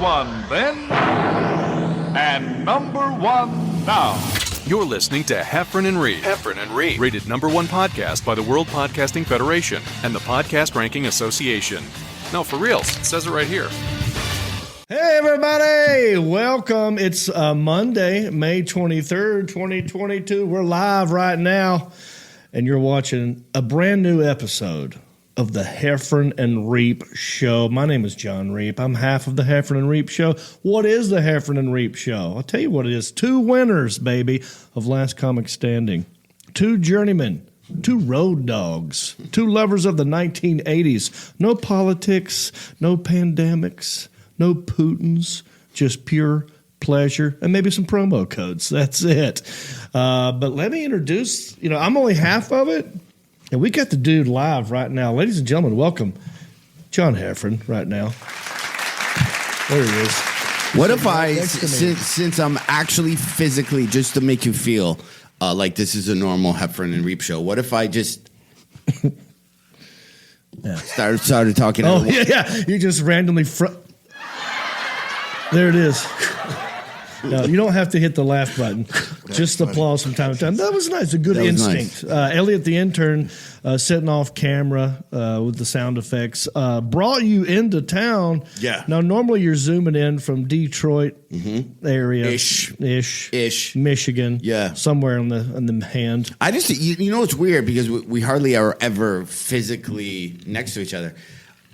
one then, and number one now. You're listening to Heffron and Reed. Heffron and Reed. Rated #1 podcast by the World Podcasting Federation and the Podcast Ranking Association. No, for reals. It says it right here. Hey, everybody. Welcome. It's Monday, May 23rd, 2022. We're live right now, and you're watching a brand new episode of the Heffron and Reed Show. My name is John Reed. I'm half of the Heffron and Reed Show. What is the Heffron and Reed Show? I'll tell you what it is. 2 winners, baby, of Last Comic Standing. 2 journeymen. 2 road dogs. 2 lovers of the 1980s. No politics, no pandemics, no Putins, just pure pleasure, and maybe some promo codes. That's it. But let me introduce, I'm only half of it. And we got the dude live right now. Ladies and gentlemen, welcome John Heffron right now. There he is. What if since I'm actually physically, just to make you feel like this is a normal Heffron and Reed show, what if I just started talking? Oh, yeah. You just randomly... There it is. No, you don't have to hit the laugh button. Just applause from time to time. That was nice. A good instinct. Nice. Elliot, the intern, sitting off camera with the sound effects, brought you into town. Yeah. Now, normally you're zooming in from Detroit area. Ish. Michigan. Yeah. Somewhere on the hand. I just, it's weird because we hardly are ever physically next to each other.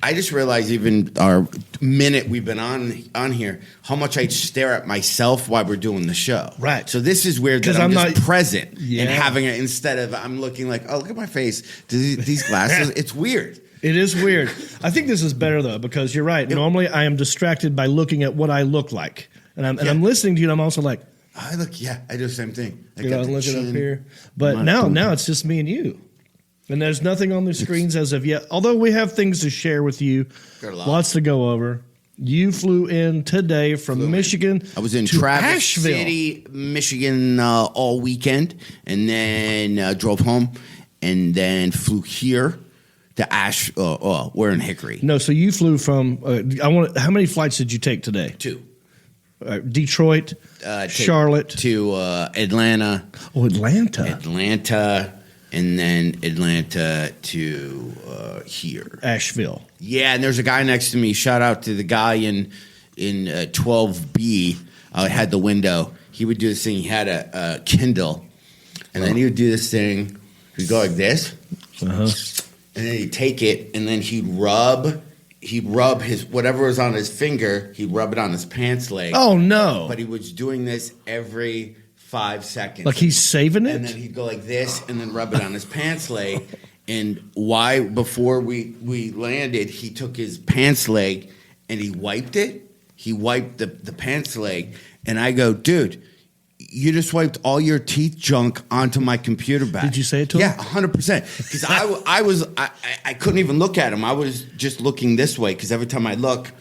I just realized even our minute we've been on here, how much I stare at myself while we're doing the show. Right. So this is weird that I'm just present and having it instead of I'm looking like, oh, look at my face. These glasses. It's weird. It is weird. I think this is better, though, because you're right. Normally I am distracted by looking at what I look like. And I'm listening to you, and I'm also like. I do the same thing. I'm looking up here. But now it's just me and you. And there's nothing on the screens as of yet, although we have things to share with you. Lots to go over. You flew in today from Michigan. I was in Traverse City, Michigan all weekend, and then drove home, and then flew here to we're in Hickory. No, so you flew from. How many flights did you take today? 2. Detroit, Charlotte to Atlanta. Oh, Atlanta. And then Atlanta to here. Asheville. Yeah, and there's a guy next to me. Shout out to the guy in 12B. I had the window. He would do this thing. He had a Kindle. And then he would do this thing. He'd go like this. Uh-huh. And then he'd take it, and then he'd rub his, whatever was on his finger, he'd rub it on his pants leg. Oh, no. But he was doing this every 5 seconds. Like he's saving it? And then he'd go like this and then rub it on his pants leg. And before we landed, he took his pants leg and he wiped it. He wiped the pants leg. And I go, dude, you just wiped all your teeth junk onto my computer bag. Did you say it to him? Yeah, 100%. Because I couldn't even look at him. I was just looking this way because every time I look...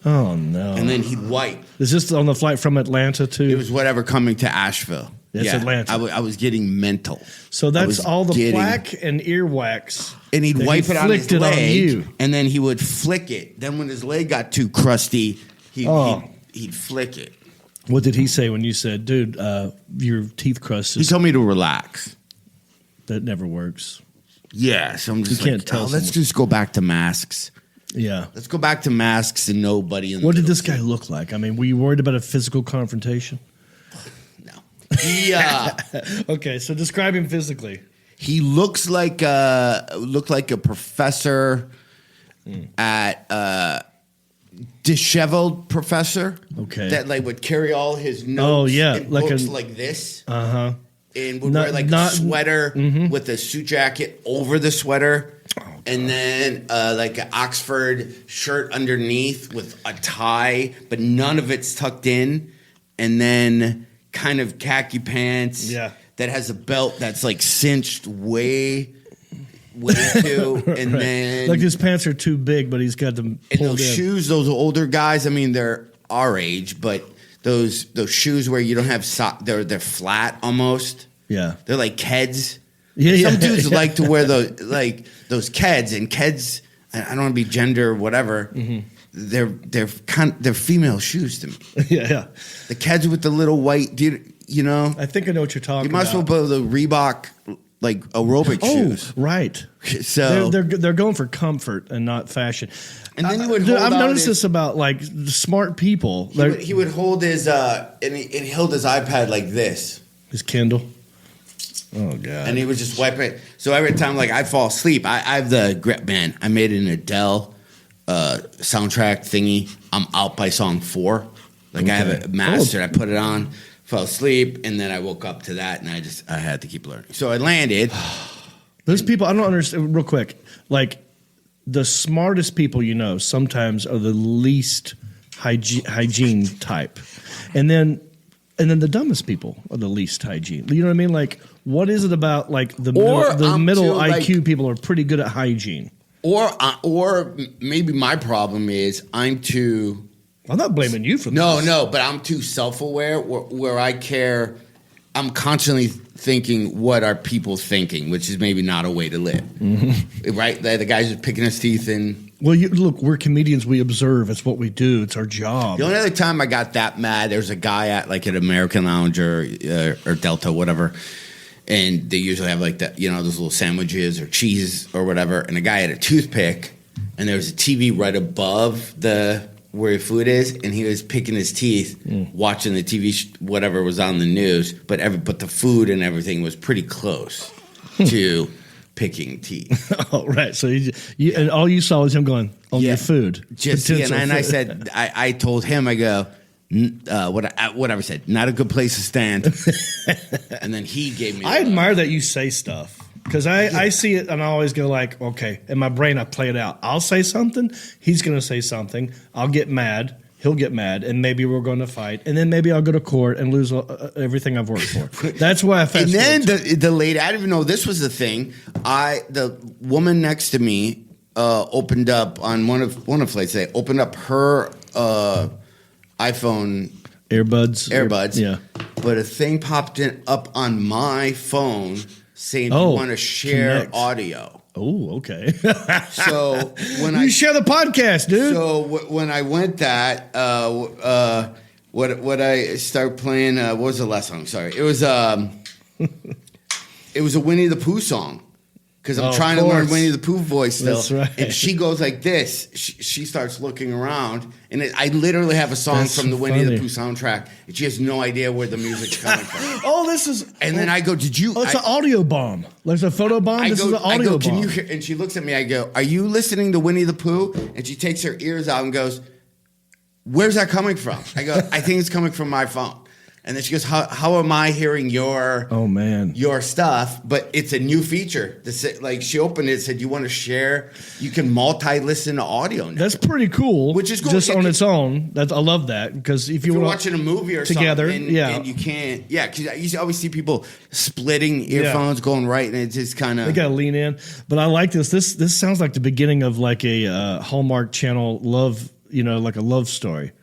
Oh, no. And then he'd wipe. Is this on the flight from Atlanta to? It was whatever coming to Asheville. It's Atlanta. I was getting mental. So that's all the plaque and earwax. And he'd wipe it on his leg. On you. And then he would flick it. Then when his leg got too crusty, he'd flick it. What did he say when you said, dude, your teeth crust is... He told me to relax. That never works. Yeah. So I'm just let's just go back to masks. Yeah. Let's go back to masks and nobody in the What did this guy look like? I mean, were you worried about a physical confrontation? No. He okay, so describe him physically. He looked like a professor at disheveled professor. Okay. That would carry all his notes and books like this. Uh-huh. And would wear a sweater with a suit jacket over the sweater. And then an Oxford shirt underneath with a tie, but none of it's tucked in. And then kind of khaki pants that has a belt that's cinched way too. Right. And then his pants are too big, but he's got them pulled and those in. shoes, those older guys, I mean, they're our age, but those shoes where you don't have they're flat almost. Yeah. They're like Keds. Yeah, Some dudes like to wear those Keds, and Keds, I don't want to be gender or whatever. Mm-hmm. they're female shoes to me. Yeah. The kids with the little white, you know. I think I know what you're talking about. You might as well buy the Reebok like aerobic shoes. Right. So they're going for comfort and not fashion. And then he would hold I've out noticed this about like smart people. He would hold his and he held his iPad like this. His Kindle. Oh god. And he would just wipe it. So every time like I fall asleep, I have the grip, man. I made an Adele soundtrack thingy. I'm out by song 4. Like I have it mastered. I put it on, fell asleep, and then I woke up to that, and I had to keep learning. So I landed. Those people, I don't understand. Real quick, like the smartest people you know sometimes are the least hygiene type, and then the dumbest people are the least hygiene. You know what I mean? Like, what is it about like the middle IQ people are pretty good at hygiene? Or maybe my problem is I'm too. I'm not blaming you for this. No, but I'm too self-aware where I care. I'm constantly thinking, what are people thinking, which is maybe not a way to live. Mm-hmm. Right? The guy's just picking his teeth and... Well, look, we're comedians. We observe. It's what we do. It's our job. The only other time I got that mad, there was a guy at like an American Lounge or Delta, whatever, and they usually have like that, you know, those little sandwiches or cheese or whatever, and the guy had a toothpick, and there was a TV right above where your food is, and he was picking his teeth, watching the TV, whatever was on the news, but the food and everything was pretty close to picking teeth. Oh, right. So and all you saw was him going on your food. And I said, I told him, I go, whatever I said, not a good place to stand. And then he gave me. I admire that you say stuff. Because I see it and I always go like, okay, in my brain I play it out. I'll say something, he's going to say something, I'll get mad, he'll get mad, and maybe we're going to fight, and then maybe I'll go to court and lose everything I've worked for. That's why I fast And then the lady, I didn't even know this was the thing. The woman next to me opened up on one of flights. They opened up her iPhone earbuds. Yeah, but a thing popped up on my phone saying you want to share audio. Oh, okay. So when you share the podcast, dude. So when I went what I started playing, what was the last song? Sorry, it was a Winnie the Pooh song. Because I'm trying to learn Winnie the Pooh voice still. That's right. And she goes like this. She starts looking around. And I literally have a song from the Winnie the Pooh soundtrack. And she has no idea where the music's coming from. This is... And then I go, did you... it's an audio bomb. There's a photo bomb. This is an audio bomb. Can you hear? And she looks at me. I go, are you listening to Winnie the Pooh? And she takes her ears out and goes, where's that coming from? I go, I think it's coming from my phone. And then she goes, how am I hearing your stuff? But it's a new feature. Like she opened it and said, you want to share? You can multi-listen to audio now. That's pretty cool. Which is cool. Just on its own. I love that. Because if you're watching a movie or together, something and you can't. Yeah, because you always see people splitting earphones going right, and it's just kind of. They got to lean in. But I like this. This sounds like the beginning of like a Hallmark Channel love, like a love story.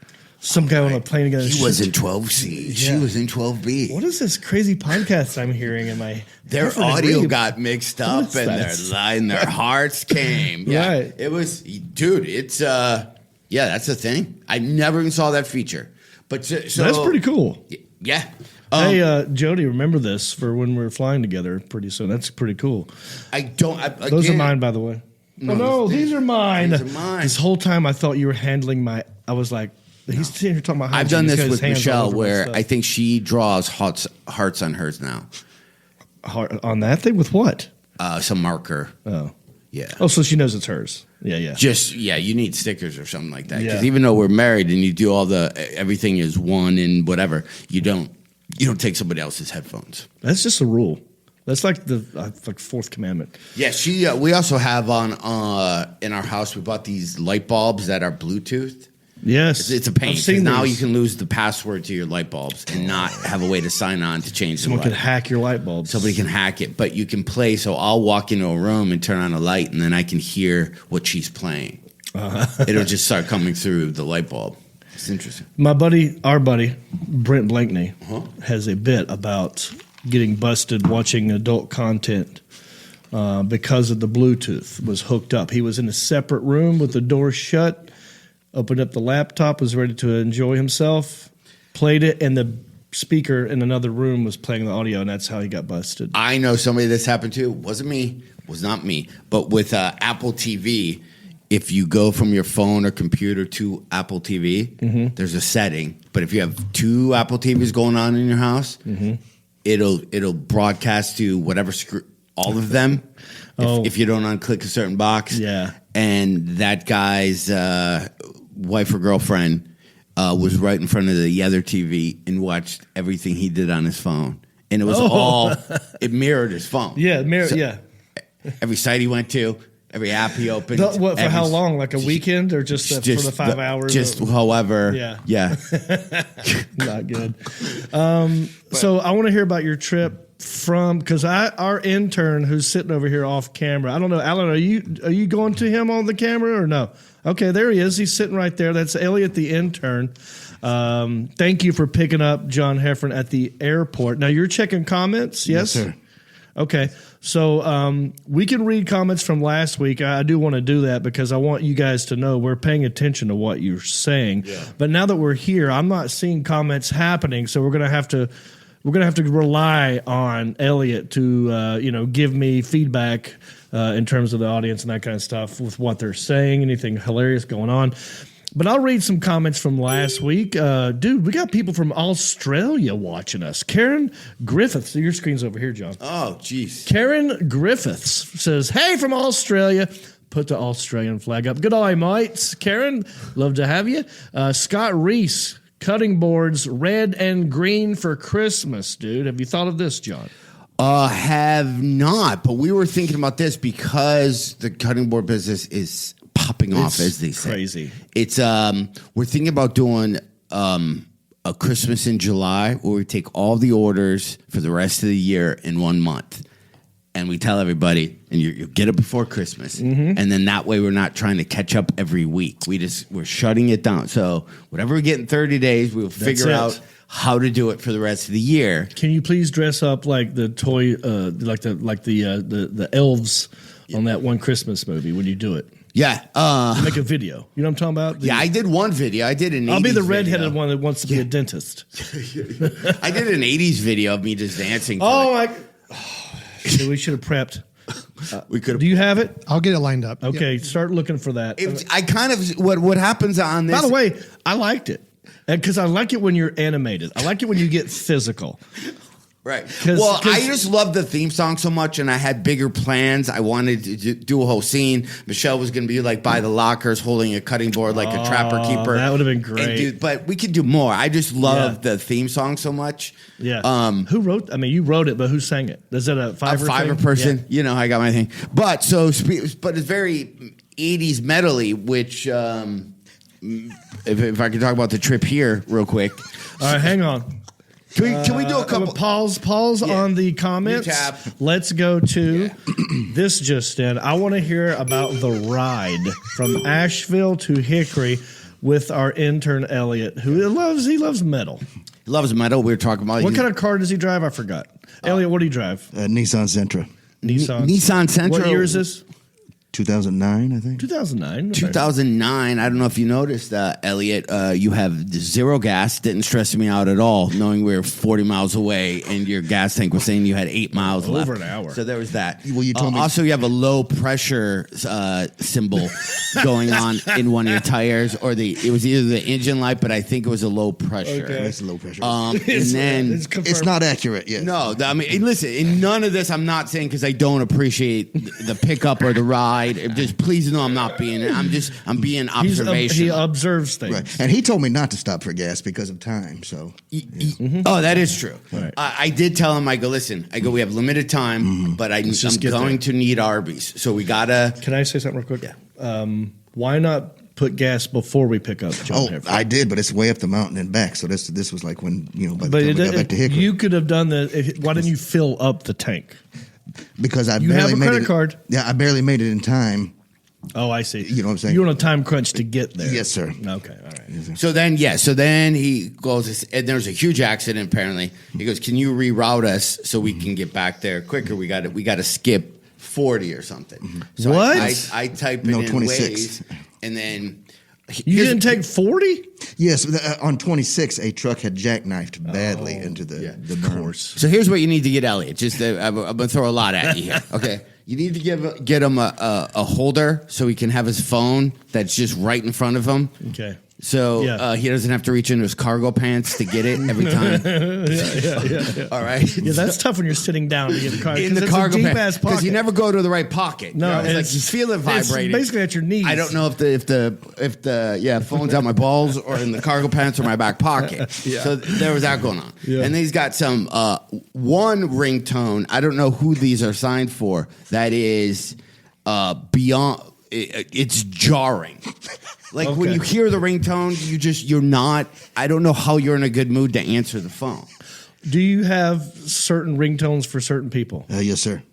Some guy on a plane together. He was in 12C. Yeah. She was in 12B. What is this crazy podcast I'm hearing in my... Their audio got mixed up and their hearts came. Yeah. Right. It was... Dude, it's... that's a thing. I never even saw that feature. But so that's pretty cool. Yeah. Hey, Jody, remember this for when we're flying together pretty soon. That's pretty cool. Those are mine, by the way. No, these are mine. These are mine. This whole time I thought you were handling my... I was like... He's sitting here talking about hygiene. I've done this with Michelle where I think she draws hearts on hers now. Heart on that thing? With what? Some marker. Oh. Yeah. Oh, so she knows it's hers. Yeah. You need stickers or something like that. Because even though we're married and you do all everything is one and whatever, you don't take somebody else's headphones. That's just a rule. That's like the fourth commandment. Yeah, we also have in our house, we bought these light bulbs that are Bluetooth. Yes. It's a pain. Because now you can lose the password to your light bulbs and not have a way to sign on to change Someone can hack your light bulbs. Somebody can hack it, but you can play. So I'll walk into a room and turn on a light, and then I can hear what she's playing. It'll just start coming through the light bulb. It's interesting. Our buddy, Brent Blankney, has a bit about getting busted watching adult content because of the Bluetooth was hooked up. He was in a separate room with the door shut. opened up the laptop, was ready to enjoy himself, played it, and the speaker in another room was playing the audio, and that's how he got busted. I know somebody this happened to. Wasn't me. Was not me. But with Apple TV, if you go from your phone or computer to Apple TV, there's a setting. But if you have 2 Apple TVs going on in your house, it'll broadcast to whatever all of them. If you don't unclick a certain box. Yeah. And that guy's wife or girlfriend was right in front of the other TV and watched everything he did on his phone. And it was it mirrored his phone. Yeah, Every site he went to, every app he opened. For how long? Like a weekend or just for the 5 hours? Just however. Yeah. Not good. So I want to hear about your trip because our intern who's sitting over here off camera. I don't know, Alan, are you going to him on the camera or no? Okay, there he is. He's sitting right there. That's Elliot, the intern. Thank you for picking up John Heffron at the airport. Now you're checking comments, yes? Yes, sir. Okay, so we can read comments from last week. I do want to do that because I want you guys to know we're paying attention to what you're saying. Yeah. But now that we're here, I'm not seeing comments happening, so we're gonna have to rely on Elliot to give me feedback in terms of the audience and that kind of stuff with what they're saying, anything hilarious going on. But I'll read some comments from last week. Dude, we got people from Australia watching us. Karen Griffiths. Your screen's over here, John. Oh, jeez. Karen Griffiths says, hey, from Australia. Put the Australian flag up. Good eye, mates. Karen, love to have you. Scott Reese, cutting boards red and green for Christmas, dude. Have you thought of this, John? Have not, but we were thinking about this because the cutting board business is popping off, as they say. Crazy. It's we're thinking about doing a Christmas in July where we take all the orders for the rest of the year in 1 month, and we tell everybody, and you get it before Christmas, and then that way we're not trying to catch up every week. We're shutting it down. So whatever we get in 30 days, we'll figure out how to do it for the rest of the year. Can you please dress up like the toy, like the elves on that one Christmas movie when you do it? Yeah. Make a video. You know what I'm talking about? I did one video. I did an 80s I'll be the redheaded video. one that wants to be a dentist. I did an 80s video of me just dancing. We should have prepped. We could. Do you have it? I'll get it lined up. Okay, start looking for that. I kind of what happens on this. By the way, I liked it because I like it when you're animated. I like it when you get physical. Right. Well, I just love the theme song so much, and I had bigger plans. I wanted to do a whole scene. Michelle was going to be like by the lockers holding a cutting board like a trapper keeper. That would have been great. But we could do more. I just love the theme song so much. Yeah. Who wrote? I mean, you wrote it, but who sang it? Is it a Fiverr person? Yeah. You know, I got my thing. But it's very 80s metally, which if I could talk about the trip here real quick. All right, hang on. Can we do a couple? Pause on the comments. Tab. Let's go to this just in. I want to hear about the ride from Asheville to Hickory with our intern Elliot, who loves metal. He loves metal. We were talking about what kind of car does he drive? I forgot. Elliot, what do you drive? Nissan Sentra. Nissan Sentra. What year is this? 2009, I think. 2009. 2009. I don't know if you noticed, Elliot. You have zero gas. Didn't stress me out at all, knowing we were 40 miles away, and your gas tank was saying you had 8 miles left. Over an hour. So there was that. Well, you told me. Also, you have a low pressure symbol going on in one of your tires, or it was either the engine light, but I think it was a low pressure. Okay. It's low pressure. And then it's not accurate yet. No, I mean, listen. In none of this, I'm not saying because I don't appreciate the pickup or the ride. Just please know I'm not being. I'm being observational. He observes things, right. And he told me not to stop for gas because of time. So, oh, that is true. Right. I did tell him. I go, listen. I go, we have limited time, but I'm going to need Arby's, so we gotta. Can I say something real quick? Yeah. Why not put gas before we pick up John Heffron? I did, but it's way up the mountain and back. So this was like when by the time we got back to Hickory. You could have done why didn't you fill up the tank? Because I you barely have a made credit it. card. Yeah, I barely made it in time. Oh, I see. You know what I'm saying? You're on a time crunch to get there. Yes, sir. Okay, all right. Yes, So then he goes, and there's a huge accident apparently. He goes, can you reroute us so we can get back there quicker? We got to skip 40 or something. So what? I type it No, in 26. Waze, and then You didn't take 40? Yes, on 26, a truck had jackknifed badly into the berm. So here's what you need to get Elliot. Just I'm going to throw a lot at you here. Okay. You need to get him a holder so he can have his phone that's just right in front of him. Okay. So he doesn't have to reach into his cargo pants to get it every time. Yeah. All right. Yeah, that's tough when you're sitting down to get the cargo. In the cargo pants because you never go to the right pocket. No, you like you feel it vibrating. It's basically at your knees. I don't know if the phone's out my balls or in the cargo pants or my back pocket. So there was that going on. Yeah. And then he's got some one ringtone. I don't know who these are signed for. That is beyond. It's jarring. Like when you hear the ringtone, you're not. I don't know how you're in a good mood to answer the phone. Do you have certain ringtones for certain people? Yes, sir.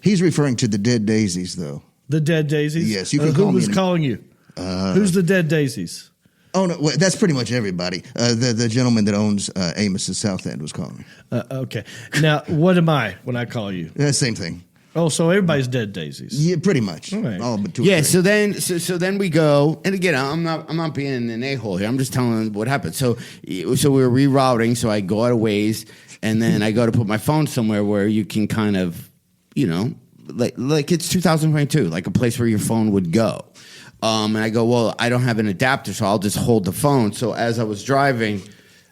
He's referring to the Dead Daisies, though. The Dead Daisies? Yes, you can call me. Who was calling you? Who's the Dead Daisies? Oh, no, well, that's pretty much everybody. The gentleman that owns Amos's South End was calling me. Okay. Now, what am I when I call you? Same thing. Oh, so everybody's Dead Daisies. Yeah, pretty much. All right. All but two. Yeah. So then we go, and again, I'm not being an a-hole here. I'm just telling what happened. So we were rerouting. So I go out of ways, and then I go to put my phone somewhere where you can kind of, like it's 2022, like a place where your phone would go. And I go, well, I don't have an adapter, so I'll just hold the phone. So as I was driving,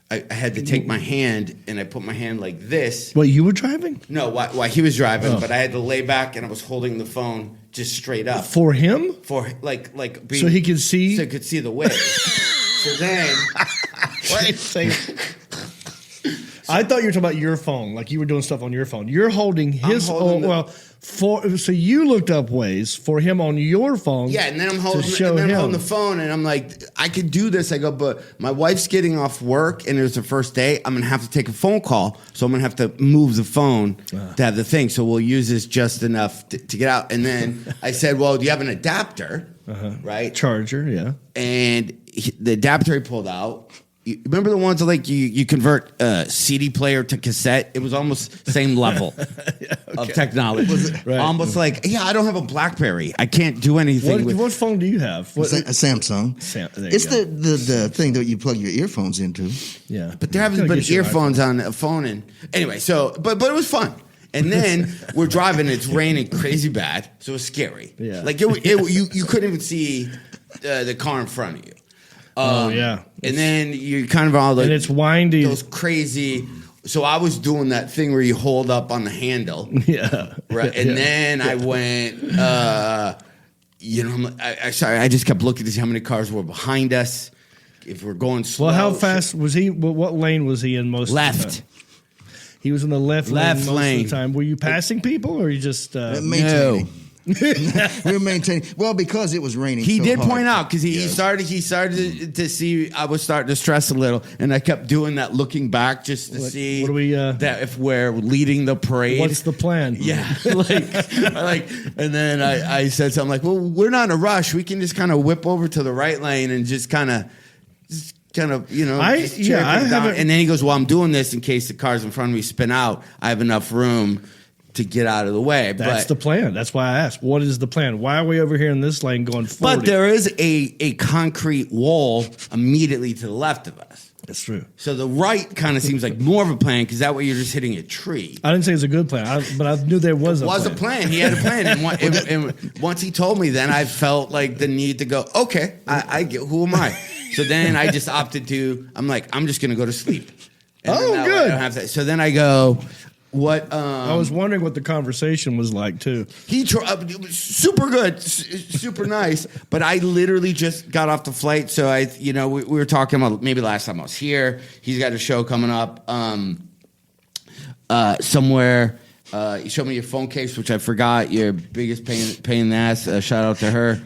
I had to take my hand, and I put my hand like this. What, you were driving? No, while he was driving, but I had to lay back, and I was holding the phone just straight up. For him? For like being, so he could see? So he could see the way. So then... Wait a second. I thought you were talking about your phone, like you were doing stuff on your phone. You're holding his so you looked up ways for him on your phone. Yeah, and then I'm holding the phone, and I'm like, I could do this. I go, but my wife's getting off work, and it was her first day. I'm gonna have to take a phone call, so I'm gonna have to move the phone to have the thing. So we'll use this just enough to get out. And then I said, well, do you have an adapter? Right, charger, yeah. And the adapter he pulled out. You remember the ones like you convert CD player to cassette? It was almost same level of technology. Right. Almost like, I don't have a BlackBerry. I can't do anything with. What phone do you have? A Samsung. It's the thing that you plug your earphones into. Yeah, but there haven't been earphones on a phone. And anyway, but it was fun. And then we're driving. It's raining crazy bad, so it was scary. Yeah, like you couldn't even see the car in front of you. Yeah. And then you kind of all like, and it's windy. Those crazy. So I was doing that thing where you hold up on the handle. Yeah. Right. And then I went, sorry, I just kept looking to see how many cars were behind us. If we're going slow. Well, how fast was he? What lane was he in most left. of the time? He was in the left lane most of the time. Were you passing people or you just maintaining? No. We were maintaining. Well, because it was raining. He so did hard. point out because he started to see I was starting to stress a little, and I kept doing that, looking back just to see what do we, that if we're leading the parade. What's the plan? Yeah, and then I said something like, "Well, we're not in a rush. We can just kind of whip over to the right lane and just kind of." And then he goes, well, I'm doing this in case the cars in front of me spin out. I have enough room to get out of the way. That's the plan. That's why I asked, what is the plan? Why are we over here in this lane going 40? But there is a concrete wall immediately to the left of us. That's true. So the right kind of seems like more of a plan because that way you're just hitting a tree. I didn't say it was a good plan, but I knew there was a plan. It was a plan. He had a plan. And once he told me, then I felt like the need to go, okay, I get, who am I? So then I just opted to, I'm just going to go to sleep. And good. I don't have that. So then I go, what? I was wondering what the conversation was like, too. He super good, super nice, but I literally just got off the flight. So we were talking about maybe last time I was here. He's got a show coming up somewhere. You showed me your phone case, which I forgot. Your biggest pain in the ass. Shout out to her.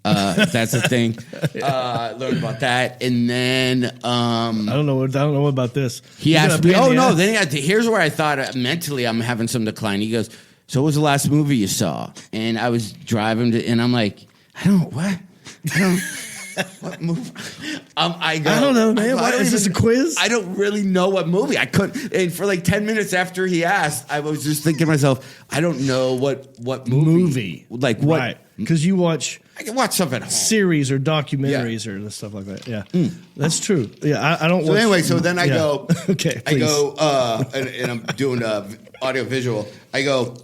That's the thing. Learned about that, and then I don't know about this. He asked me, Then here's where I thought mentally I'm having some decline. He goes, "So what was the last movie you saw?" And I was driving and I'm like, I don't. What movie? I don't know, man. Is this a quiz? I don't really know what movie. I couldn't. And for like 10 minutes after he asked, I was just thinking to myself, I don't know what movie. Like what? Right. Because you watch. I can watch stuff at home. Series or documentaries or stuff like that. Yeah, that's true. Yeah, I don't. So anyway, so then I go. Okay, I go, and I'm doing audio visual. I go,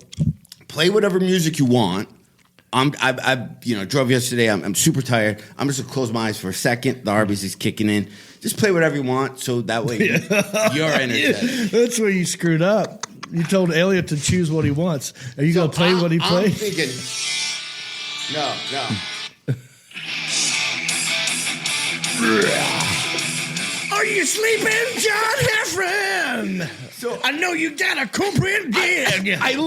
play whatever music you want. I drove yesterday. I'm super tired. I'm just gonna close my eyes for a second. The Arby's is kicking in. Just play whatever you want, so that way you're energetic. That's where you screwed up. You told Elliot to choose what he wants. Are you gonna play what he plays? I'm thinking. No. Are you sleeping, John Heffron? So I know you got a corporate gig. I'm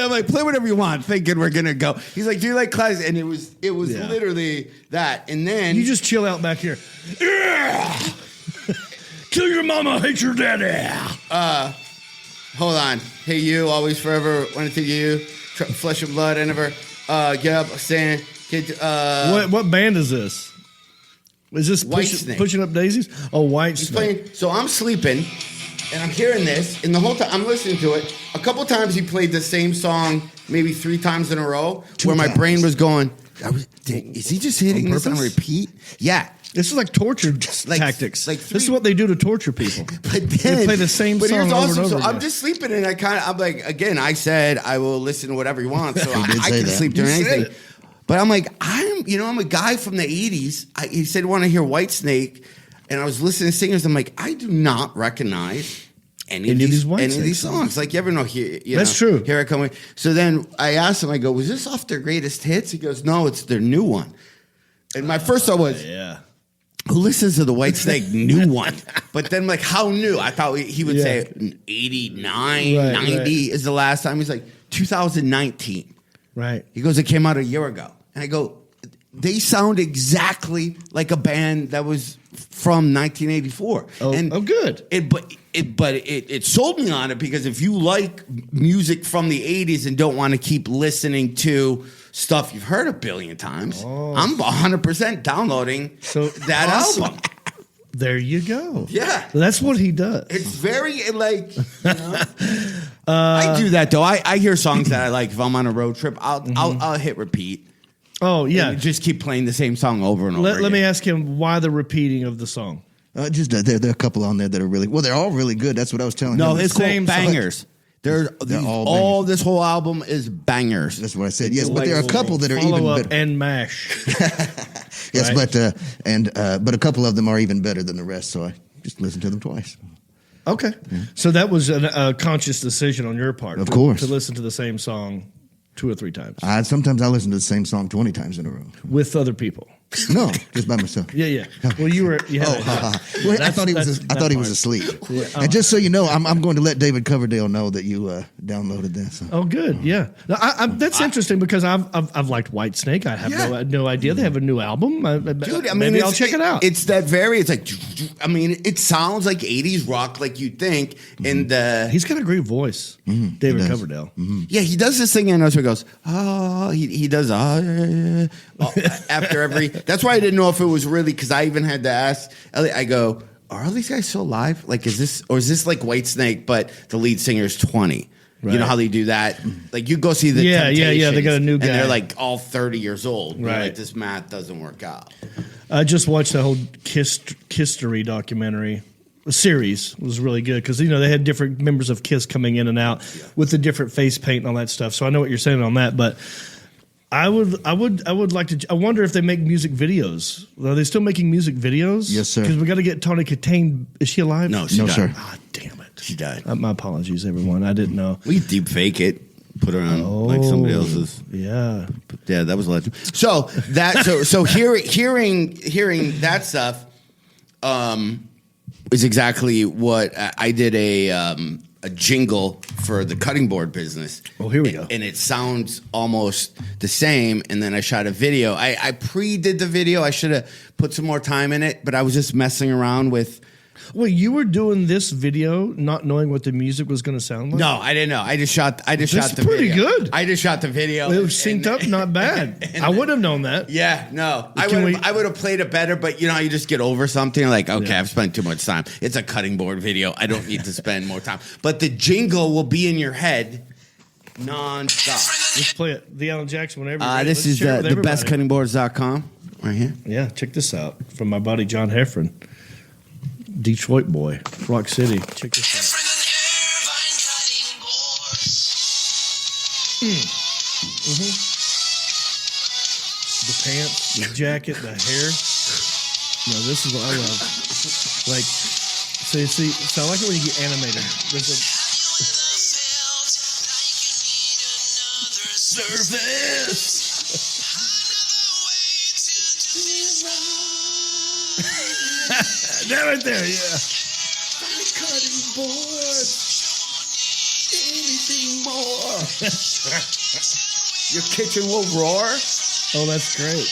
like, play whatever you want, thinking we're gonna go. He's like, do you like class? And it was literally that. And then you just chill out back here. Kill your mama, hate your daddy. Hold on. Hey, you, always forever. Want to think of you. Flesh and blood. I never get up, stand. What band is this? Is this pushing up daisies? Oh, Whitesnake. So I'm sleeping, and I'm hearing this, and the whole time I'm listening to it. A couple times he played the same song, maybe 3 times in a row, where my brain was going, is he just hitting this on repeat? Yeah. This is like torture tactics. This is what they do to torture people. But then they play the same song over and over again. I'm just sleeping, and I'm like, again, I said I will listen to whatever you want, so I can sleep during anything. But I'm like, I'm a guy from the 80s. He said, want to hear Whitesnake, and I was listening to singers. I'm like, I do not recognize any of these songs. Like, you ever know? That's true. Here I come. So then I asked him, I go, was this off their greatest hits? He goes, no, it's their new one. And my first thought was, who listens to the Whitesnake new one? But then, like, how new? I thought he would say 89, 90 is the last time. He's like, 2019. Right. He goes, it came out a year ago. And I go, they sound exactly like a band that was from 1984. Good. But it sold me on it, because if you like music from the 80s and don't want to keep listening to stuff you've heard a billion times, I'm 100% downloading that album. There you go. Yeah. That's what he does. It's very, like, I do that, though. I hear songs that I like. If I'm on a road trip, I'll hit repeat. Oh, yeah. And just keep playing the same song over and over again. Let me ask him why the repeating of the song. There are a couple on there that are really, they're all really good. That's what I was telling him. No, it's same bangers. They're all this whole album is bangers. That's what I said. Yes, but there are a couple that are even better. And mash. Yes, right? but a couple of them are even better than the rest. So I just listened to them twice. Okay, so that was a conscious decision on your part, of course, to listen to the same song 2 or 3 times. Sometimes I listen to the same song 20 times in a row with other people. No, just by myself. Yeah. Well, you were. I thought he was asleep. Yeah. And just so you know, I'm going to let David Coverdale know that you downloaded this. So. Oh, good. Yeah, that's interesting, because I've liked Whitesnake. I have no idea they have a new album. Dude, maybe I'll check it out. It's like, it sounds like 80s rock, like you'd think. And he's got a great voice, David Coverdale. Mm-hmm. Yeah, he does this thing, and also goes, he does after every. That's why I didn't know if it was really, because I even had to ask Elliot, I go, are all these guys still alive? Like, is this like Whitesnake, but the lead singer is 20? Right. You know how they do that? Like, you go see the Temptations, they got a new guy. And they're like all 30 years old. Right. Like, this math doesn't work out. I just watched the whole Hickory documentary. The series was really good, because they had different members of Kiss coming in and out with the different face paint and all that stuff. So I know what you're saying on that, but I would like to. I wonder if they make music videos. Are they still making music videos? Yes, sir. Because we got to get Tawny Katane. Is she alive? No, she died. Sir. Ah, damn it. She died. My apologies, everyone. I didn't know. We deep fake it, put her on like somebody else's. Yeah, but yeah, that was a legend. So hearing that stuff, is exactly what I did a jingle for the cutting board business. Oh, here we go. And it sounds almost the same. And then I shot a video. I pre-did the video. I should have put some more time in it, but I was just messing around with Well, you were doing this video not knowing what the music was going to sound like? No, I didn't know. I just shot the pretty video. good. I just shot the video. It was synced up, not bad. I would have known that. Yeah, no. I Can would have played it better, but you know how you just get over something? Like, okay, Yeah. I've spent too much time. It's a cutting board video. I don't need to spend more time. But the jingle will be in your head nonstop. Let's play it. The Alan Jackson, whenever you're ready. This Let's is share it with everybody. thebestcuttingboards.com right here. Yeah, check this out from my buddy John Heffron, Detroit boy, Rock City. Check this out. The pants, the jacket, the hair. No, this is what I love. Like, so I like it when you get animated. There's a that right there, yeah. Cutting board. Anything more. Your kitchen will roar. Oh, that's great.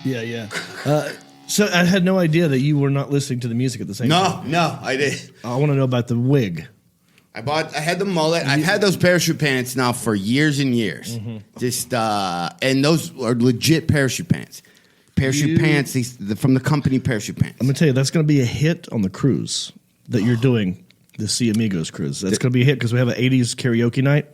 Yeah. So I had no idea that you were not listening to the music at the same time. No, I did. I want to know about the wig. I had the mullet. I've had those parachute pants now for years and years. Just and those are legit parachute pants. Parachute pants, from the company Parachute Pants. I'm gonna tell you that's gonna be a hit on the cruise that you're doing, the Sea Amigos cruise. That's gonna be a hit because we have an '80s karaoke night.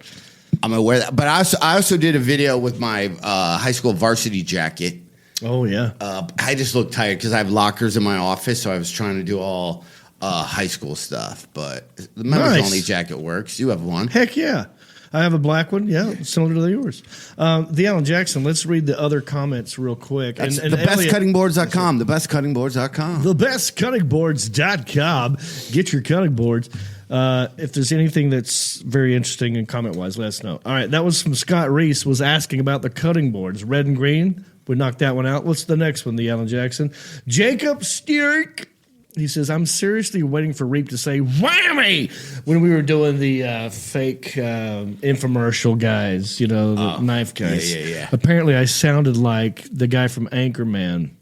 I'm aware of that, but I also did a video with my high school varsity jacket. Oh yeah. I just looked tired because I have lockers in my office, so I was trying to do all high school stuff. But the members only jacket works. You have one. Heck yeah. I have a black one, yeah, similar to yours. The Alan Jackson, let's read the other comments real quick. That's thebestcuttingboards.com, thebestcuttingboards.com. Thebestcuttingboards.com. Get your cutting boards. If there's anything that's very interesting and comment-wise, let us know. All right, that was from Scott Reese, was asking about the cutting boards, red and green. We knocked that one out. What's the next one, the Alan Jackson? Jacob Stierk. He says, I'm seriously waiting for Reap to say whammy when we were doing the fake infomercial guys, the knife guys. Yeah. Apparently, I sounded like the guy from Anchorman,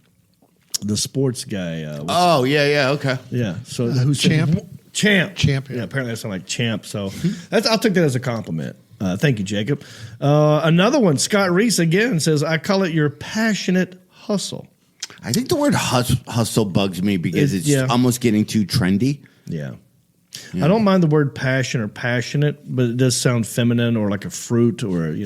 the sports guy. Okay. Yeah. So who's Champ? Champ. Yeah. Apparently, I sound like Champ. So I'll take that as a compliment. Thank you, Jacob. Another one, Scott Reese again says, I call it your passionate hustle. I think the word hustle bugs me because it's almost getting too trendy. Yeah. I don't mind the word passion or passionate, but it does sound feminine or like a fruit or,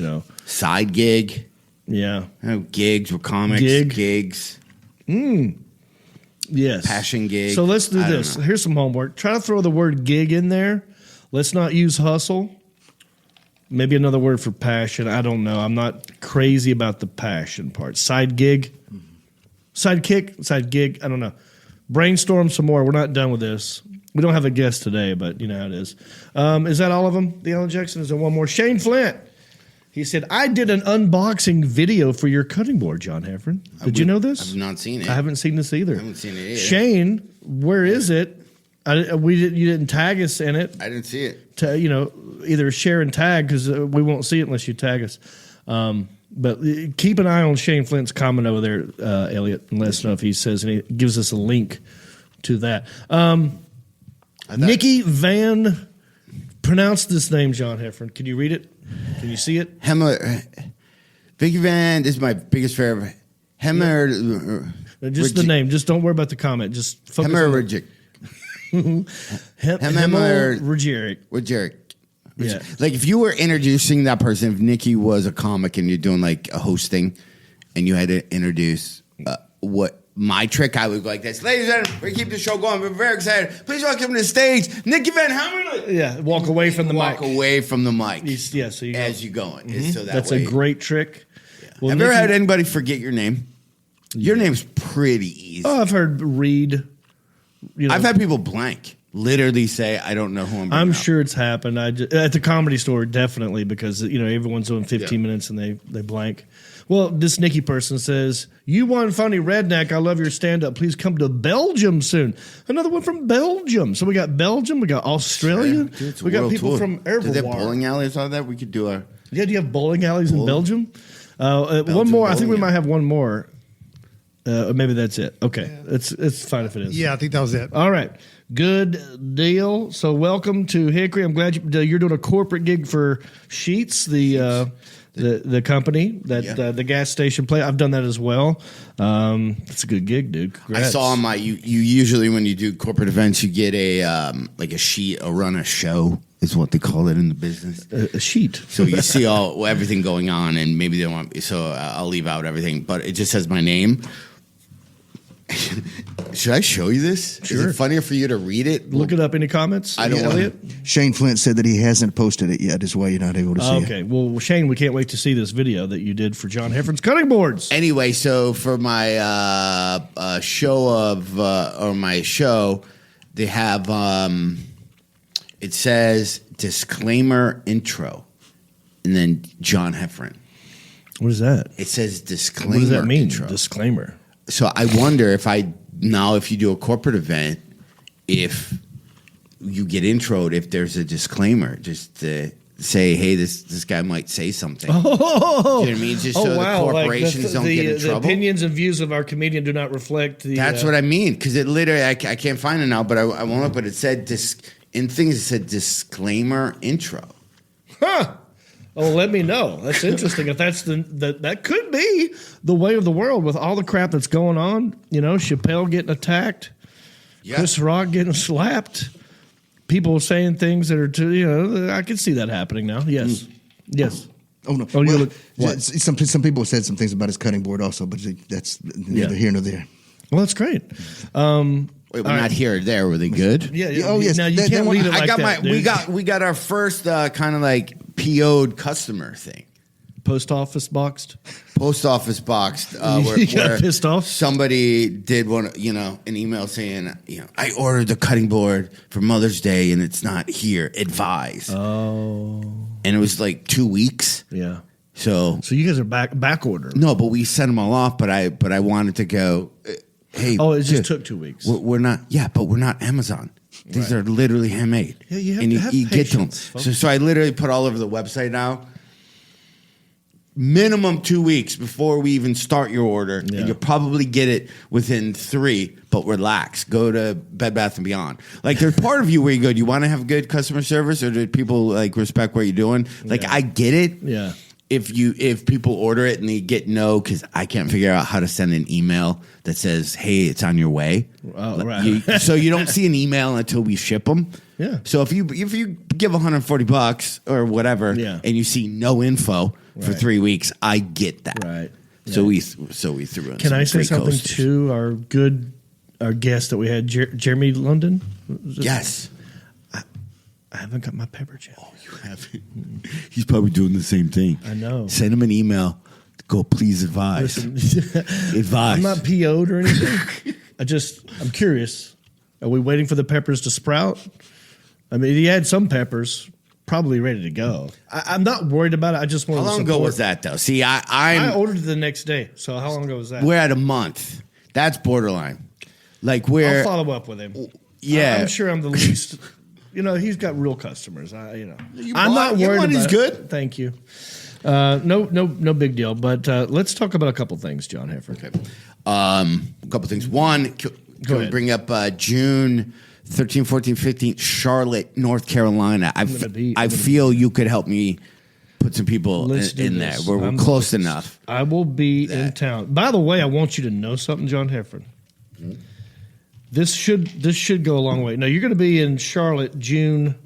Side gig. Yeah. Gigs with comics. Gigs. Yes. Passion gig. So let's do this. Here's some homework. Try to throw the word gig in there. Let's not use hustle. Maybe another word for passion. I don't know. I'm not crazy about the passion part. Side gig. Sidekick, side gig, I don't know. Brainstorm some more. We're not done with this. We don't have a guest today, but you know how it is. Is that all of them, the Alan Jackson? Is there one more? Shane Flint. He said, I did an unboxing video for your cutting board, John Heffron. Did you know this? I've not seen it. I haven't seen this either. I haven't seen it either. Shane, where is it? You didn't tag us in it. I didn't see it. Either share and tag because we won't see it unless you tag us. But keep an eye on Shane Flint's comment over there, Elliot, and let us know if he says and he gives us a link to that. Nikki Van, pronounce this name, John Heffron. Can you read it? Can you see it? Vicky Van, this is my biggest favorite. Just the name. Just don't worry about the comment. Just focus Hemorrhagic. Hemorrhagic. Yeah. Like if you were introducing that person, if Nikki was a comic and you're doing like a hosting and you had to introduce what my trick, I would go like this. Ladies and gentlemen, we keep the show going. We're very excited. Please welcome to the stage, Nikki Van Hammerly. Yeah, walk away from the mic. Walk away from the mic. Yeah, so as you going. So that's a great trick. Yeah. Well, have you ever had anybody forget your name? Your name's pretty easy. Oh, I've heard Reed. I've had people blank. Literally say, I don't know who I'm sure it's happened. At the Comedy Store, definitely, because everyone's doing 15 minutes and they blank. Well, this Nikki person says, you one funny redneck. I love your stand-up. Please come to Belgium soon. Another one from Belgium. So we got Belgium. We got Australia. We got people from everywhere. Do they have bowling alleys on that? We could do Yeah, do you have bowling alleys in Belgium? One more. I think we might have one more. Maybe that's it. Okay, it's fine if it is. Yeah, I think that was it. All right, good deal. So welcome to Hickory. I'm glad you're doing a corporate gig for Sheetz, the company that the gas station play. I've done that as well. It's a good gig, dude. Congrats. I saw on my you usually when you do corporate events you get a like a sheet, a run a show is what they call it in the business. A sheet. So you see everything going on, and maybe they want. So I'll leave out everything, but it just says my name. Should I show you this? Sure. Is it funnier for you to read it? Look it up. Any comments? I don't want Elliot? Shane Flint said that he hasn't posted it yet. Is why you're not able to see it. Okay. Well, Shane, we can't wait to see this video that you did for John Heffron's cutting boards. Anyway, so for my show they have it says disclaimer intro, and then John Heffron. What is that? It says disclaimer. What does that mean? Intro. Disclaimer. So I wonder if you do a corporate event, if you get introed, if there's a disclaimer, just to say, hey, this guy might say something. Oh, Do you know what I mean? Just so the corporations don't get in trouble. The opinions and views of our comedian do not reflect the. That's what I mean, because it literally, I can't find it now, but I won't look, but it said, in things it said disclaimer intro. Huh. Oh, let me know. That's interesting. If that's that could be the way of the world with all the crap that's going on. You know, Chappelle getting attacked, Chris Rock getting slapped, people saying things that are I can see that happening now. Yes, yes. Oh no! Oh, well, some people said some things about his cutting board also, but that's neither here nor there. Well, that's great. Wait, we're not here or there. Were they good? Yeah. Oh yes. Now you can't leave it like that. We got our first kind of like PO'd customer thing. Post office boxed. Where got pissed off. Somebody did an email saying, I ordered the cutting board for Mother's Day and it's not here. Advise. Oh. And it was like 2 weeks. Yeah. So you guys are back order. No, but we sent them all off. But I wanted to go. Hey. Oh, it just took 2 weeks. We're not. Yeah, but we're not Amazon. These are literally handmade. Yeah, you have and to have you get to them. folks. So I literally put all over the website now. Minimum 2 weeks before we even start your order, and you'll probably get it within 3. But relax, go to Bed Bath and Beyond. Like there's part of you where you go, do you want to have good customer service, or do people like respect what you're doing? Like I get it. Yeah. If people order it and they get no, because I can't figure out how to send an email that says, hey, it's on your way. Oh, right. So you don't see an email until we ship them. Yeah. So if you give $140 or whatever, and you see no info for 3 weeks, I get that. Right. So we threw in. Can I say free something coasters. to our guest that we had, Jeremy London? Yes. I haven't got my pepper yet. Oh, you haven't? He's probably doing the same thing. I know. Send him an email. Go, please advise. Advise. I'm not PO'd or anything. I'm curious. Are we waiting for the peppers to sprout? I mean, he had some peppers probably ready to go. I'm not worried about it. I just want How to long ago was that, though? See, I ordered it the next day. So how long ago was that? We're at a month. That's borderline. Like I'll follow up with him. Yeah. I'm sure I'm the least. He's got real customers. I'm not your worried money's about good. It. Thank you. No big deal. But let's talk about a couple things, John Heffron. Okay. A couple things. One, can we bring up June 13, 14, 15, Charlotte, North Carolina. I feel you could help me put some people in there. We're close enough. I will be in town. By the way, I want you to know something, John Heffron. Mm-hmm. This should go a long way. Now, you're going to be in Charlotte 17,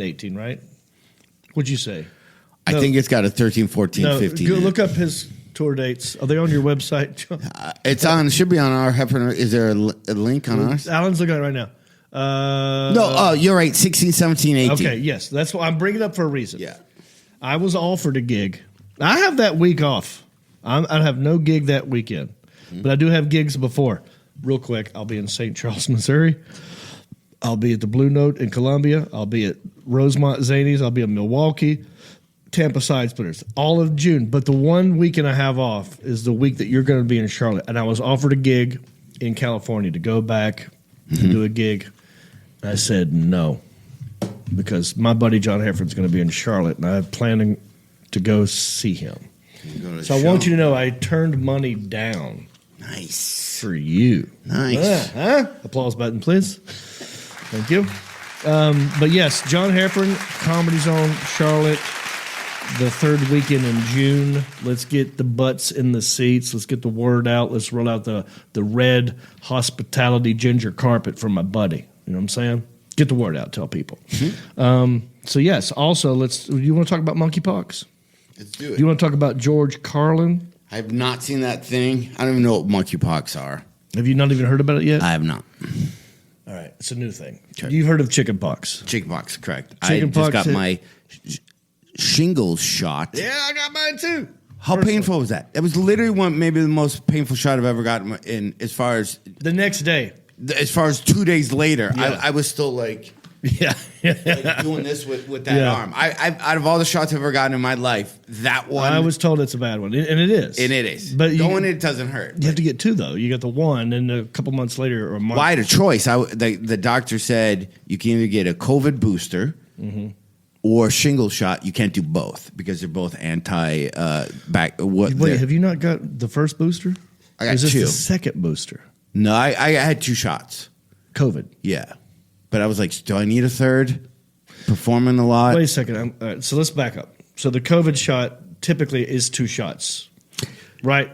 18, right? What'd you say? I think it's got a 13, 14, 15. Go look up his tour dates. Are they on your website? It should be on our Heffron. Is there a link on ours? Alan's looking at it right now. You're right. 16, 17, 18. Okay, yes. That's what I'm bringing it up for a reason. Yeah. I was offered a gig. I have that week off. I have no gig that weekend, but I do have gigs before. Real quick, I'll be in St. Charles, Missouri. I'll be at the Blue Note in Columbia. I'll be at Rosemont Zanies. I'll be in Milwaukee, Tampa Side Splitters, all of June. But the one weekend I have off is the week that you're going to be in Charlotte. And I was offered a gig in California to go back and do a gig. I said no, because my buddy John Heffron's going to be in Charlotte, and I'm planning to go see him. So I want you to know I turned money down. Nice. For you. Nice. Applause button, please. Thank you. But yes, John Heffron, Comedy Zone, Charlotte, the third weekend in June. Let's get the butts in the seats. Let's get the word out. Let's roll out the red hospitality ginger carpet for my buddy. You know what I'm saying? Get the word out. Tell people. So yes, also, you want to talk about monkeypox? Let's do it. Do you want to talk about George Carlin? I have not seen that thing. I don't even know what monkeypox are. Have you not even heard about it yet? I have not. All right, it's a new thing. Okay. You've heard of chickenpox? Chickenpox, correct. Chickenpox I just got my shingles shot. Yeah, I got mine too. How painful was that? It was literally maybe the most painful shot I've ever gotten. In as far as the next day, as far as 2 days later, Yeah. I was still like. Yeah, like doing this with that arm. I out of all the shots I've ever gotten in my life, that one. I was told it's a bad one, and it is. And it is. But going it doesn't hurt. You have to get two though. You got the one, and a couple months later, or a month. Well, I had a choice. The doctor said you can either get a COVID booster or shingle shot. You can't do both because they're both anti. Wait, have you not got the first booster? I got is this two. the second booster? No, I had 2 shots. COVID. Yeah. But I was like, do I need a third? Performing a lot. Wait a second. All right, so let's back up. So the COVID shot typically is 2 shots, right?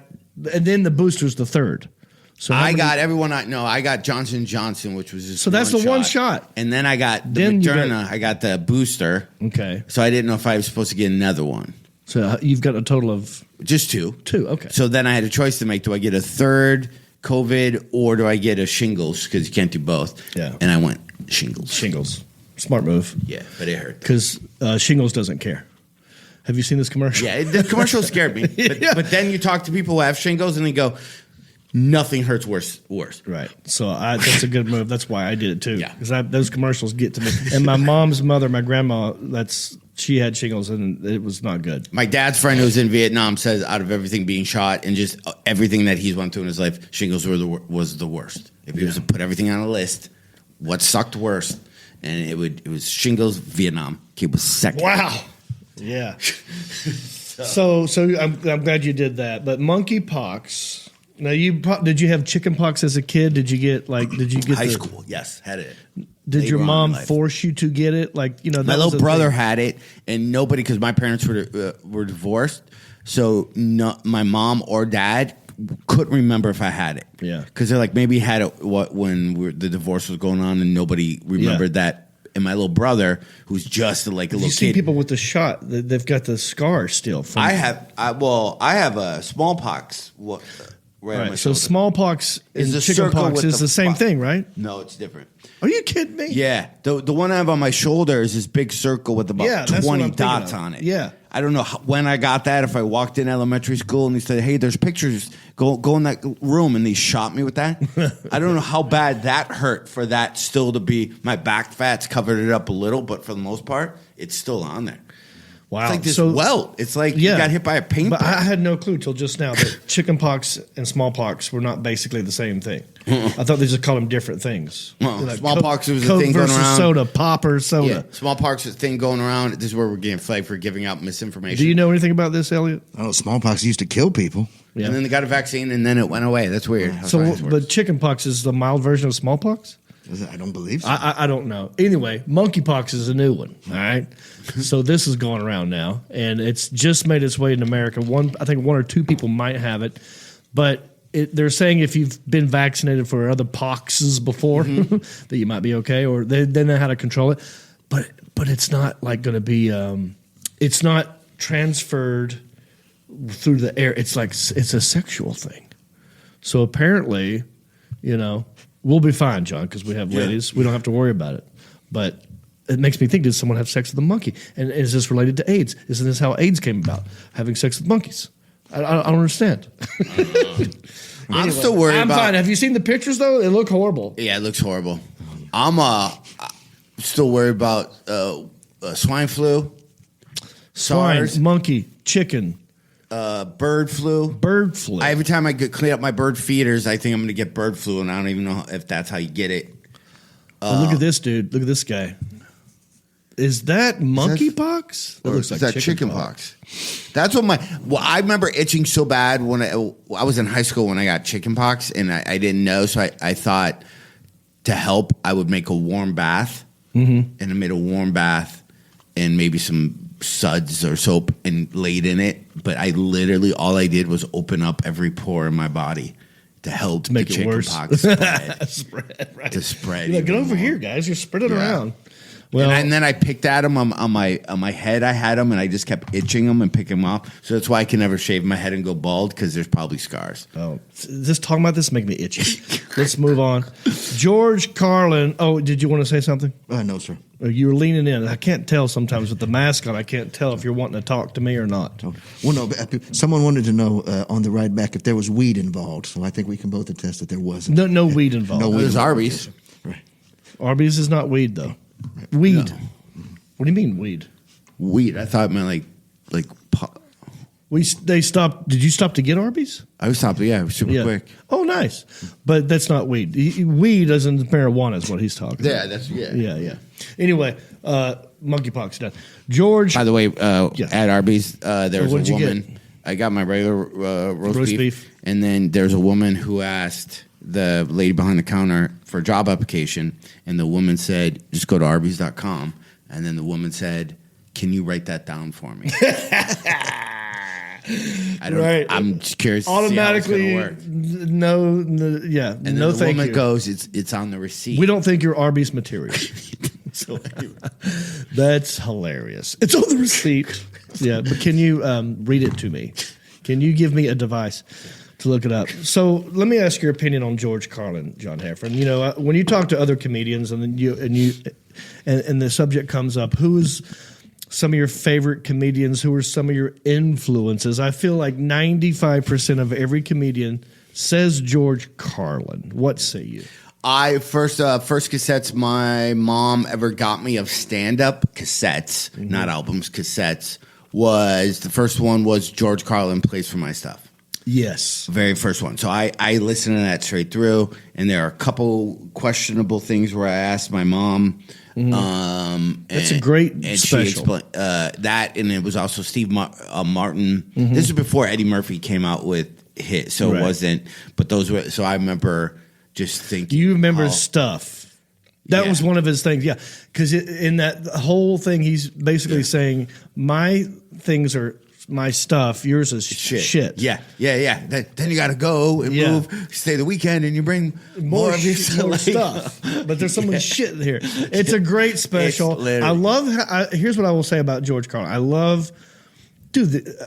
And then the booster's the third. So I got Johnson & Johnson, which was just so that's the one shot. And then I got the Then Moderna. I got the booster. Okay. So I didn't know if I was supposed to get another one. So you've got a total of just 2. 2. Okay. So then I had a choice to make. Do I get a third COVID or do I get a shingles? Because you can't do both. Yeah. And I went shingles. Shingles. Smart move. Yeah, but it hurt. Because shingles doesn't care. Have you seen this commercial? Yeah, the commercial scared me. But then you talk to people who have shingles and they go, nothing hurts worse. Right. So that's a good move. That's why I did it too. Yeah. Because those commercials get to me. And my mom's mother, my grandma, she had shingles and it was not good. My dad's friend who's in Vietnam says out of everything being shot and just everything that he's went through in his life, shingles was the worst. If he was to put everything on a list, what sucked worst? And it was shingles, Vietnam. He was second. Wow. Yeah. so I'm glad you did that. But monkeypox. Now did you have chickenpox as a kid? Did you get high school? Yes, had it. Did your mom force you to get it? Like my little brother had it, and nobody because my parents were divorced, so my mom or dad couldn't remember if I had it. Yeah, because they're like maybe had it when the divorce was going on, and nobody remembered that. And my little brother, who's just like a little kid, you see people with the shot; they've got the scar still. I have a smallpox. Right. So smallpox and chickenpox is the same thing, right? No, it's different. Are you kidding me? Yeah. The one I have on my shoulder is this big circle with about 20 dots on it. Yeah. I don't know when I got that, if I walked in elementary school and they said, hey, there's pictures, go in that room, and they shot me with that. I don't know how bad that hurt for that still to be, my back fat's covered it up a little, but for the most part, it's still on there. Wow. It's like this welt. It's like you got hit by a paintball. But I had no clue till just now that chickenpox and smallpox were not basically the same thing. I thought they just called them different things. Like smallpox was a Coke thing going versus around. soda, popper soda. Yeah, smallpox was a thing going around. This is where we're getting flagged for giving out misinformation. Do you know anything about this, Elliot? Oh, smallpox used to kill people. Yeah. And then they got a vaccine, and then it went away. That's weird. But chickenpox is the mild version of smallpox? I don't believe so. I don't know. Anyway, monkeypox is a new one. All right. So this is going around now, and it's just made its way in America. I think 1 or 2 people might have it, but they're saying if you've been vaccinated for other poxes before, that you might be okay, or they know how to control it. But it's not like going to be. It's not transferred through the air. It's like it's a sexual thing. So apparently, we'll be fine, John, because we have ladies. We don't have to worry about it. But it makes me think, did someone have sex with a monkey? And is this related to AIDS? Isn't this how AIDS came about? Having sex with monkeys? I don't understand. I'm still worried I'm fine. Have you seen the pictures, though? They look horrible. Yeah, it looks horrible. I'm still worried about swine flu. Swine, SARS, monkey, chicken. Bird flu. Bird flu. Every time I clean up my bird feeders, I think I'm going to get bird flu, and I don't even know if that's how you get it. Look at this dude. Look at this guy. Is that monkeypox? Or looks like chicken pox. That's what I remember itching so bad when I was in high school when I got chicken pox, and I didn't know, so I thought to help I would make a warm bath, and I made a warm bath and maybe some suds or soap and laid in it. But I literally all I did was open up every pore in my body to help to make the it chicken worse. pox spread. Right. To spread. Get over here, guys. You're spreading around. Well, and then I picked at them on my head. I had them, and I just kept itching them and picking them off. So that's why I can never shave my head and go bald, because there's probably scars. Oh, just talking about this make me itchy. Let's move on. George Carlin. Oh, did you want to say something? No, sir. You were leaning in. I can't tell sometimes with the mask on. I can't tell if you're wanting to talk to me or not. Oh. Well, no. Someone wanted to know on the ride back if there was weed involved. So I think we can both attest that there wasn't. No weed involved. No weed. There's Arby's. Right. Arby's is not weed, though. Weed. No. What do you mean weed? Weed. I thought it meant like pot. They stopped. Did you stop to get Arby's? I was stopped. Yeah, super quick. Oh, nice. But that's not weed. Weed isn't marijuana is what he's talking about. Yeah. Anyway, monkeypox done. George. By the way, at Arby's, there was a woman. Get? I got my regular roast beef, and then there's a woman who asked the lady behind the counter for a job application, and the woman said, "Just go to Arby's.com." And then the woman said, "Can you write that down for me?" I'm just curious. Automatically, to see how it's no, yeah, and no. The Thank woman you. goes, "It's on the receipt." We don't think you're Arby's material. So anyway, that's hilarious. It's on the receipt. Yeah, but can you read it to me? Can you give me a device to look it up? So let me ask your opinion on George Carlin, John Heffron. You know, when you talk to other comedians and then the subject comes up, who's some of your favorite comedians? Who are some of your influences? I feel like 95% of every comedian says George Carlin. What say you? First cassettes my mom ever got me of stand-up cassettes, not albums, cassettes, was the first one was George Carlin Plays for My Stuff. Yes. Very first one. So I listened to that straight through, and there are a couple questionable things where I asked my mom. That's a great and special. She explained that, and it was also Steve Martin. This is before Eddie Murphy came out with hit, so it wasn't. But those were. So I remember just thinking. You remember stuff. That was one of his things, yeah. Because in that whole thing, he's basically saying, my things are my stuff, yours is shit. Yeah. Then you got to go and move, stay the weekend, and you bring more of your stuff. But there's so much shit in here. It's a great special. I love here's what I will say about George Carlin. I love,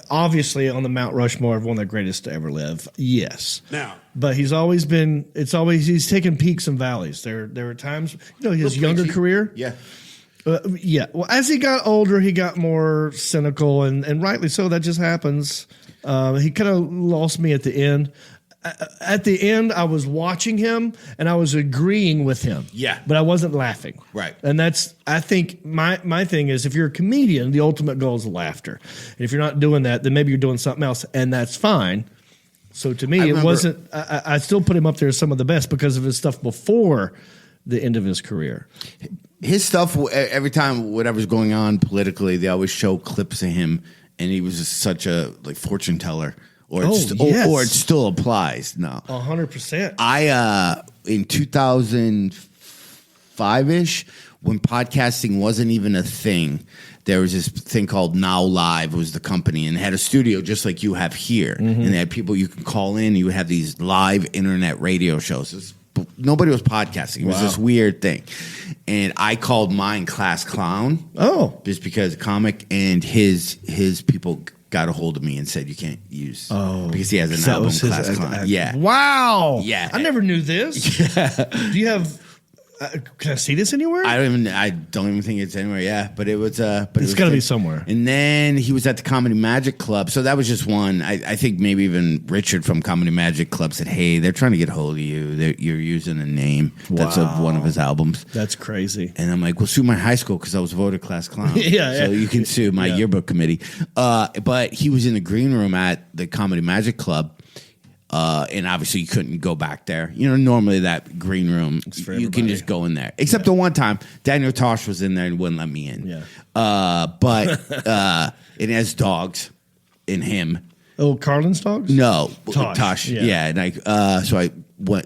obviously on the Mount Rushmore of one of the greatest to ever live. Yes. Now. But he's taken peaks and valleys. There are times, his younger career. Yeah. Well, as he got older, he got more cynical, and rightly so. That just happens. He kind of lost me at the end. At the end, I was watching him, and I was agreeing with him. Yeah. But I wasn't laughing. Right. And I think my thing is, if you're a comedian, the ultimate goal is laughter. And if you're not doing that, then maybe you're doing something else, and that's fine. So to me, it wasn't. I still put him up there as some of the best because of his stuff before the end of his career. His stuff, every time whatever's going on politically, they always show clips of him, and he was just such a fortune teller. Or it still applies. No, 100%. I in 2005-ish, when podcasting wasn't even a thing, there was this thing called Now Live was the company, and it had a studio just like you have here, and they had people you could call in. And you would have these live internet radio shows. Nobody was podcasting. It was this weird thing. And I called mine Class Clown. Oh. Just because comic and his people got a hold of me and said you can't use because he has an album Class Clown. Yeah. Wow. Yeah. I never knew this. Yeah. Do you have can I see this anywhere? I don't even think it's anywhere. Yeah, but it was. It's got to be somewhere. And then he was at the Comedy Magic Club, so that was just one. I think maybe even Richard from Comedy Magic Club said, "Hey, they're trying to get a hold of you. You're using a name that's of one of his albums." That's crazy. And I'm like, "Well, sue my high school because I was voted Class Clown." So you can sue my yearbook committee. But he was in the green room at the Comedy Magic Club. And obviously you couldn't go back there. Normally that green room, you can just go in there. Except the one time, Daniel Tosh was in there and wouldn't let me in. Yeah. But it has dogs in him. Oh, Carlin's dogs? No. Tosh. Yeah. And so I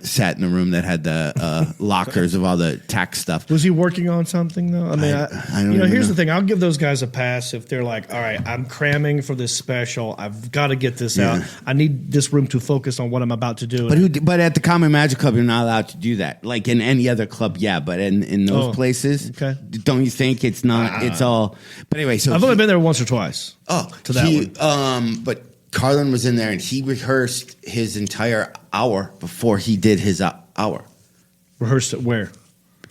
sat in the room that had the lockers of all the tax stuff. Was he working on something though? I mean, I don't know. Here's the thing. I'll give those guys a pass if they're like, all right, I'm cramming for this special. I've got to get this out. I need this room to focus on what I'm about to do. But at the Common Magic Club, you're not allowed to do that. Like in any other club, yeah. But in those places, don't you think it's not? It's all. But anyway, so I've only been there once or twice. To that one. But Carlin was in there and he rehearsed his entire hour before he did his hour. Rehearsed it where?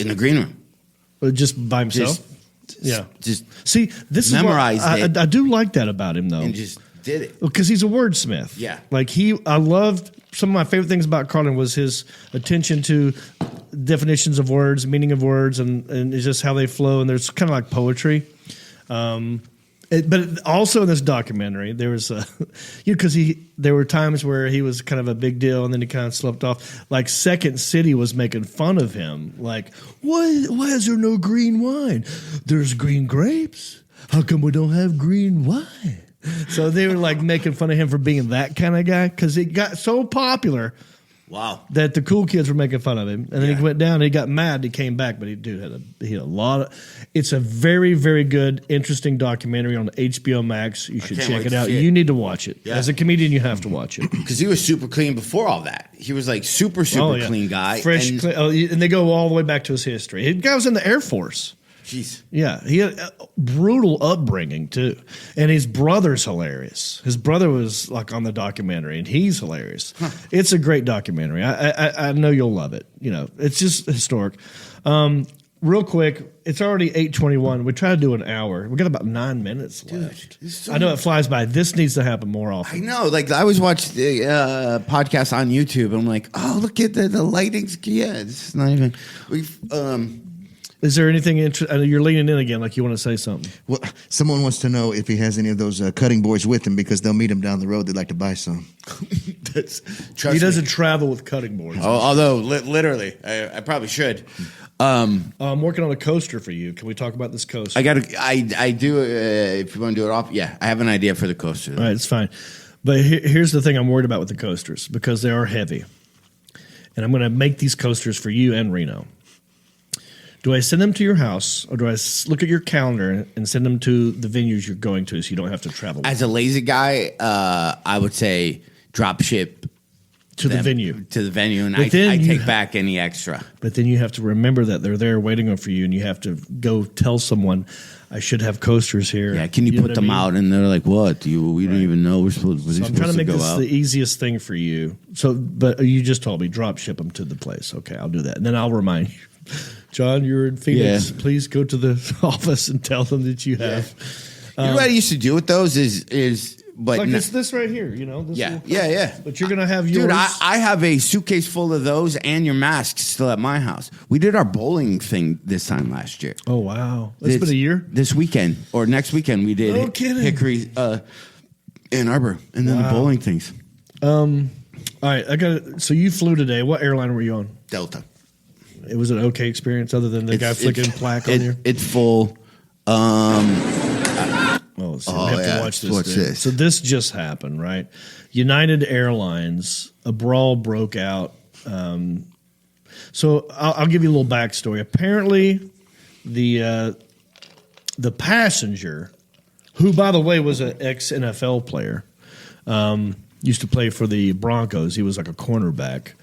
In the green room. Just by himself? Just see, this memorized is it. I do like that about him though. And just did it. Because he's a wordsmith. Yeah. Like I loved, some of my favorite things about Carlin was his attention to definitions of words, meaning of words, and it's just how they flow. And there's kind of like poetry. But also in this documentary, there was because there were times where he was kind of a big deal, and then he kind of slipped off. Like Second City was making fun of him, like, why is there no green wine? There's green grapes. How come we don't have green wine? So they were like making fun of him for being that kind of guy because he got so popular. Wow. That the cool kids were making fun of him. And then he went down and he got mad. He came back, but he had a lot of. It's a very, very good, interesting documentary on HBO Max. You should check it out. You need to watch it. Yeah. As a comedian, you have to watch it. Because he was super clean before all that. He was like super clean guy. Fresh, and they go all the way back to his history. The guy was in the Air Force. Jeez. Yeah, he had a brutal upbringing too, and his brother's hilarious. His brother was like on the documentary, and he's hilarious. It's a great documentary. I know you'll love it. It's just historic. Real quick, it's already 8:21. We try to do an hour. We got about 9 minutes left. I know it flies by. This needs to happen more often. I know. Like I always watch the podcast on YouTube. And I'm like, oh, look at the lighting's. Yeah, it's not even. Is there anything interesting? You're leaning in again, like you want to say something. Well, someone wants to know if he has any of those cutting boards with him because they'll meet him down the road. They'd like to buy some. He doesn't travel with cutting boards. Although, literally, I probably should. I'm working on a coaster for you. Can we talk about this coaster? I do. If you want to do it off, yeah, I have an idea for the coaster. All right, it's fine. But here's the thing I'm worried about with the coasters because they are heavy. And I'm going to make these coasters for you and Reno. Do I send them to your house, or do I look at your calendar and send them to the venues you're going to so you don't have to travel? As a lazy guy, I would say drop ship to the venue. To the venue, and I take back any extra. But then you have to remember that they're there waiting for you, and you have to go tell someone, I should have coasters here. Yeah, can you put them out? And they're like, what? We don't even know we're supposed to go out. I'm trying to make this the easiest thing for you. So, but you just told me, drop ship them to the place. Okay, I'll do that. And then I'll remind you. John, you're in Phoenix. Yeah. Please go to the office and tell them that you have. You know what I used to do with those is but like this right here, This yeah. But you're gonna have yours. Dude, I have a suitcase full of those and your masks still at my house. We did our bowling thing this time last year. Oh wow, it's been a year. This weekend or next weekend we did Hickory, Ann Arbor, and then the bowling things. All right, I got it. So you flew today. What airline were you on? Delta. It was an okay experience, other than the guy flicking plaque on you. It's full. We have to watch this. What's this? So this just happened, right? United Airlines, a brawl broke out. So I'll give you a little backstory. Apparently, the passenger, who by the way was an ex-NFL player, used to play for the Broncos. He was like a cornerback.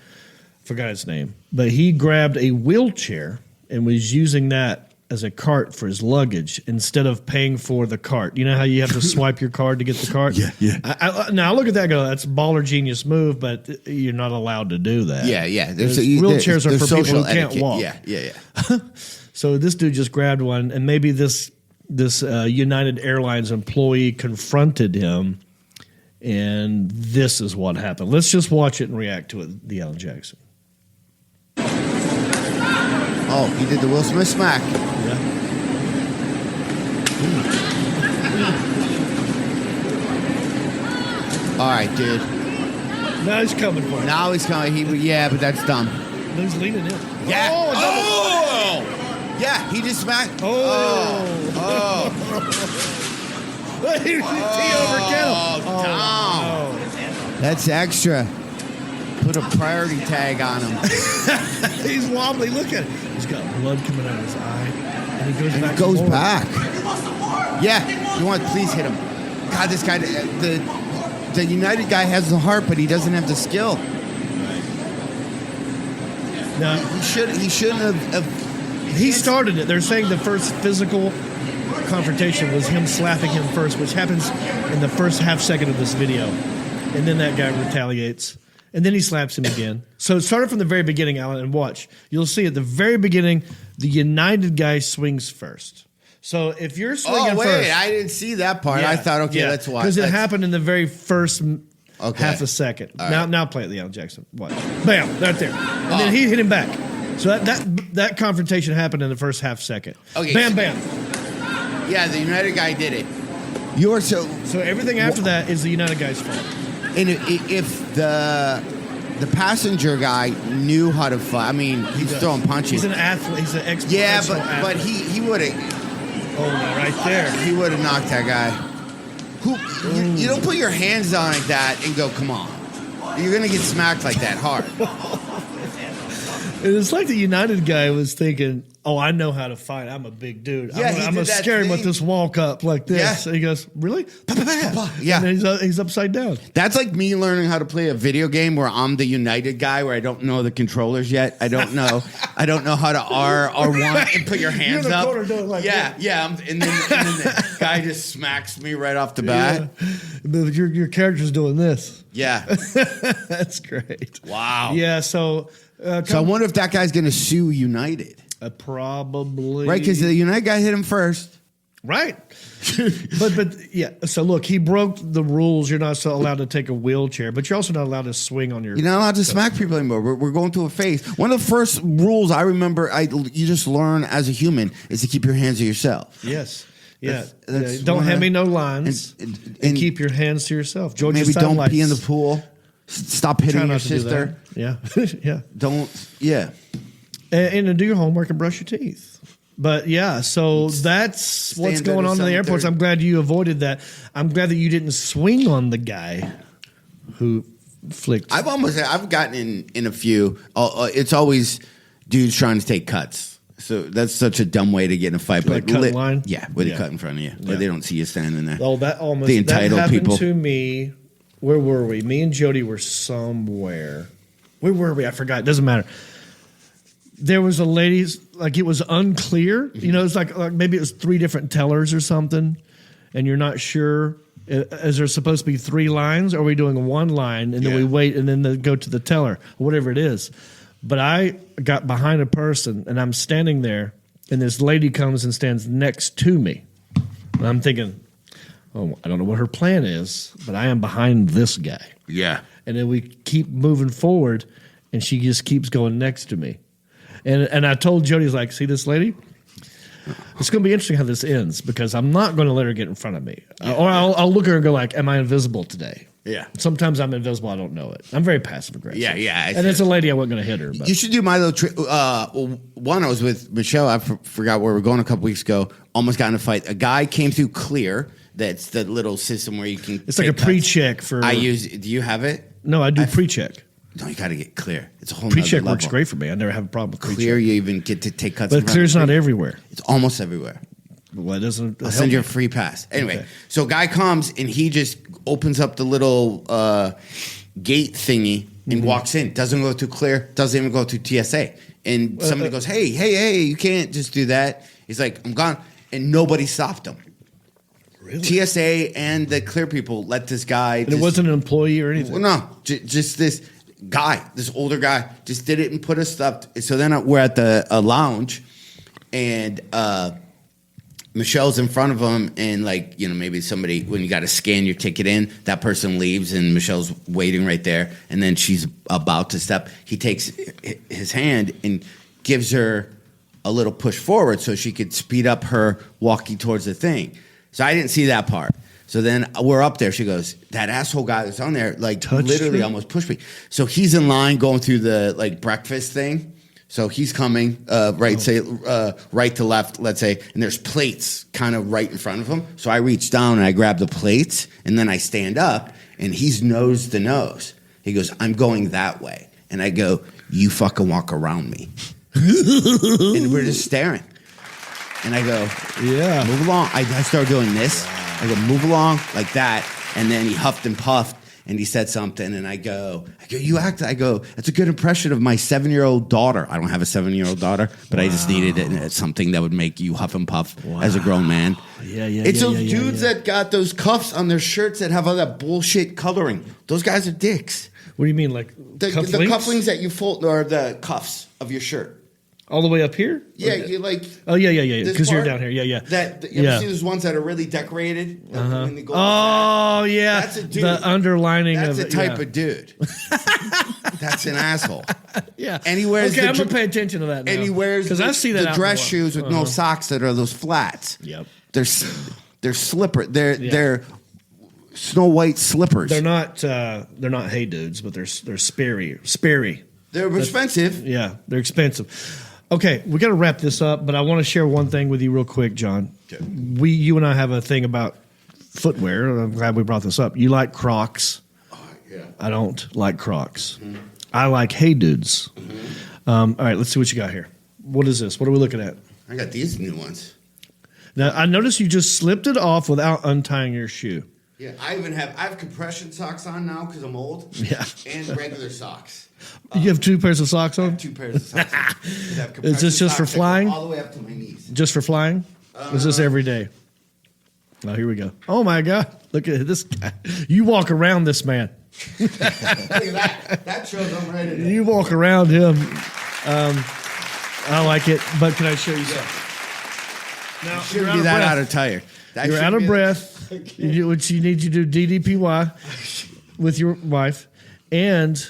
Forgot his name, but he grabbed a wheelchair and was using that as a cart for his luggage instead of paying for the cart. You know how you have to swipe your card to get the cart? Yeah. Now I look at that and go, that's a baller genius move, but you're not allowed to do that. Yeah. Wheelchairs are for people who can't walk. Yeah. So this dude just grabbed one, and maybe this United Airlines employee confronted him, and this is what happened. Let's just watch it and react to it, the Alan Jackson. Oh, he did the Will Smith smack. Yeah. All right, dude. Now he's coming for it. Now he's coming. But that's dumb. He's leaning in. Yeah. Oh! Yeah, he just smacked. Oh. He overkill. Oh, no. That's extra. Put a priority tag on him. He's wobbly. Look at it. He's got blood coming out of his eye. And he goes back. Yeah. You want? Please hit him. God, this guy, the United guy has the heart, but he doesn't have the skill. No. He shouldn't have. He started it. They're saying the first physical confrontation was him slapping him first, which happens in the first half second of this video. And then that guy retaliates. And then he slaps him again. So it started from the very beginning, Alan, and watch. You'll see at the very beginning, the United guy swings first. So if you're swinging first... I didn't see that part. Yeah, I thought, let's watch. Because it happened in the very first half a second. Right. Now play it, Alan Jackson. Watch. Bam, right there. And then he hit him back. So that confrontation happened in the first half second. Okay. Bam, bam. Yeah, the United guy did it. So everything after that is the United guy's fault. And if the passenger guy knew how to fight, I mean, he's throwing punches. He's an athlete. He's an expert. Yeah, but he would have. Oh, no, right there. He would have knocked that guy. You don't put your hands on like that and go, come on. You're going to get smacked like that hard. It's like the United guy was thinking, I know how to fight. I'm a big dude. Yeah, I'm going to scare him with this walk up like this. Yeah. And he goes, really? Yeah. And he's upside down. That's like me learning how to play a video game where I'm the United guy where I don't know the controllers yet. I don't know how to R1 and put your hands You're in the up. corner doing like yeah. And then the guy just smacks me right off the bat. Yeah. But your character's doing this. Yeah. That's great. Wow. Yeah, so I wonder if that guy's going to sue United. Probably. Right, because the United guy hit him first. Right. but yeah, so look, he broke the rules. You're not allowed to take a wheelchair, but you're also not allowed to swing on your... You're not allowed to smack people anymore. We're going to a phase. One of the first rules I remember you just learn as a human is to keep your hands to yourself. Yes. Yeah. That's don't hand me no lines and keep your hands to yourself. Georgia maybe don't lights. pee in the pool. Stop hitting your sister. Yeah. Yeah. Yeah. And do your homework and brush your teeth. But yeah, so that's what's going on in the airports. I'm glad you avoided that. I'm glad that you didn't swing on the guy who flicked. I've gotten in a few. It's always dudes trying to take cuts. So that's such a dumb way to get in a fight. Like cut in line? Yeah, where they cut in front of you. Where they don't see you standing there. Oh, that almost the entitled that happened people. to me. Where were we? Me and Jody were somewhere. Where were we? I forgot. It doesn't matter. There was a lady, like it was unclear. Mm-hmm. You know, it's like maybe it was 3 different tellers or something, and you're not sure. Is there supposed to be 3 lines? Or are we doing 1 line, and then we wait, and then go to the teller, or whatever it is? But I got behind a person, and I'm standing there, and this lady comes and stands next to me. And I'm thinking, I don't know what her plan is, but I am behind this guy. Yeah. And then we keep moving forward, and she just keeps going next to me. And I told Jody, like, see this lady? It's going to be interesting how this ends because I'm not going to let her get in front of me. Or I'll look at her and go like, am I invisible today? Yeah. Sometimes I'm invisible. I don't know it. I'm very passive aggressive. Yeah. And it's a lady. I wasn't going to hit her. But. You should do my little trick. One, I was with Michelle. I forgot where we were going a couple weeks ago. Almost got in a fight. A guy came through Clear. That's the little system where you can. It's like a pre-check for. I use. Do you have it? No, I do pre-check. No, you got to get Clear. It's a whole pre-check level. works great for me. I never have a problem with pre-check. Clear, you even get to take cuts. But Clear's not everywhere. It's almost everywhere. Well, it doesn't. I'll send you a free pass. Anyway, so a guy comes and he just opens up the little gate thingy and walks in. Doesn't go through Clear. Doesn't even go through TSA. And somebody goes, hey, you can't just do that. He's like, I'm gone. And nobody stopped him. Really? TSA and the Clear people let this guy. And it wasn't an employee or anything? Well, no, just this guy, this older guy, just did it and put us stuff. So then we're at the lounge and Michelle's in front of him, and maybe somebody, when you got to scan your ticket in, that person leaves, and Michelle's waiting right there, and then she's about to step. He takes his hand and gives her a little push forward so she could speed up her walking towards the thing. So I didn't see that part. So then we're up there. She goes, that asshole guy that's on there, like Touched literally me? almost pushed me. So he's in line going through the like breakfast thing. So he's coming right to left, let's say, and there's plates kind of right in front of him. So I reach down and I grab the plates, and then I stand up, and he's nose to nose. He goes, I'm going that way. And I go, you fucking walk around me. And we're just staring. And I go, Yeah. move along. I start doing this. I go, move along like that. And then he huffed and puffed and he said something. And I go, you act. I go, that's a good impression of my 7-year-old daughter. I don't have a 7-year-old daughter, but I just needed something that would make you huff and puff as a grown man. Yeah. It's those dudes that got those cuffs on their shirts that have all that bullshit coloring. Those guys are dicks. What do you mean, like The cufflinks that you fold, or the cuffs of your shirt. all the way up here? Yeah, you like. Oh yeah. this Because you're part, down here. Yeah. You ever see those ones that are really decorated? When they go like Oh yeah. That's a dude. The underlining That's of the type of dude. That's an asshole. Yeah. Anywhere. Okay, I'm gonna pay attention to that now. Anywhere. Because I see that the out dress in shoes with no socks that are those flats. Yep. They're slipper. They're Snow White slippers. They're not hey dudes, but they're Sperry. They're expensive. Yeah, they're expensive. Okay, we got to wrap this up, but I want to share one thing with you real quick, John. Okay. You and I have a thing about footwear. I'm glad we brought this up. You like Crocs. Yeah. I don't like Crocs. Mm-hmm. I like hey dudes. Mm-hmm. All right, let's see what you got here. What is this? What are we looking at? I got these new ones. Now, I noticed you just slipped it off without untying your shoe. Yeah, I have compression socks on now because I'm old. Yeah. And regular socks. You have two pairs of socks I on? have 2 pairs of socks. On. Is this just for Socks that go flying? all the way up to my knees. Just for flying? Is this every day? Oh, here we go. Oh, my God. Look at this guy. You walk around this man. Look at that. That shows I'm ready to. You walk around him. I like it, but can I show you something? Now, Shouldn't be that out of tire. You're out of breath. Which you need to do DDPY with your wife, and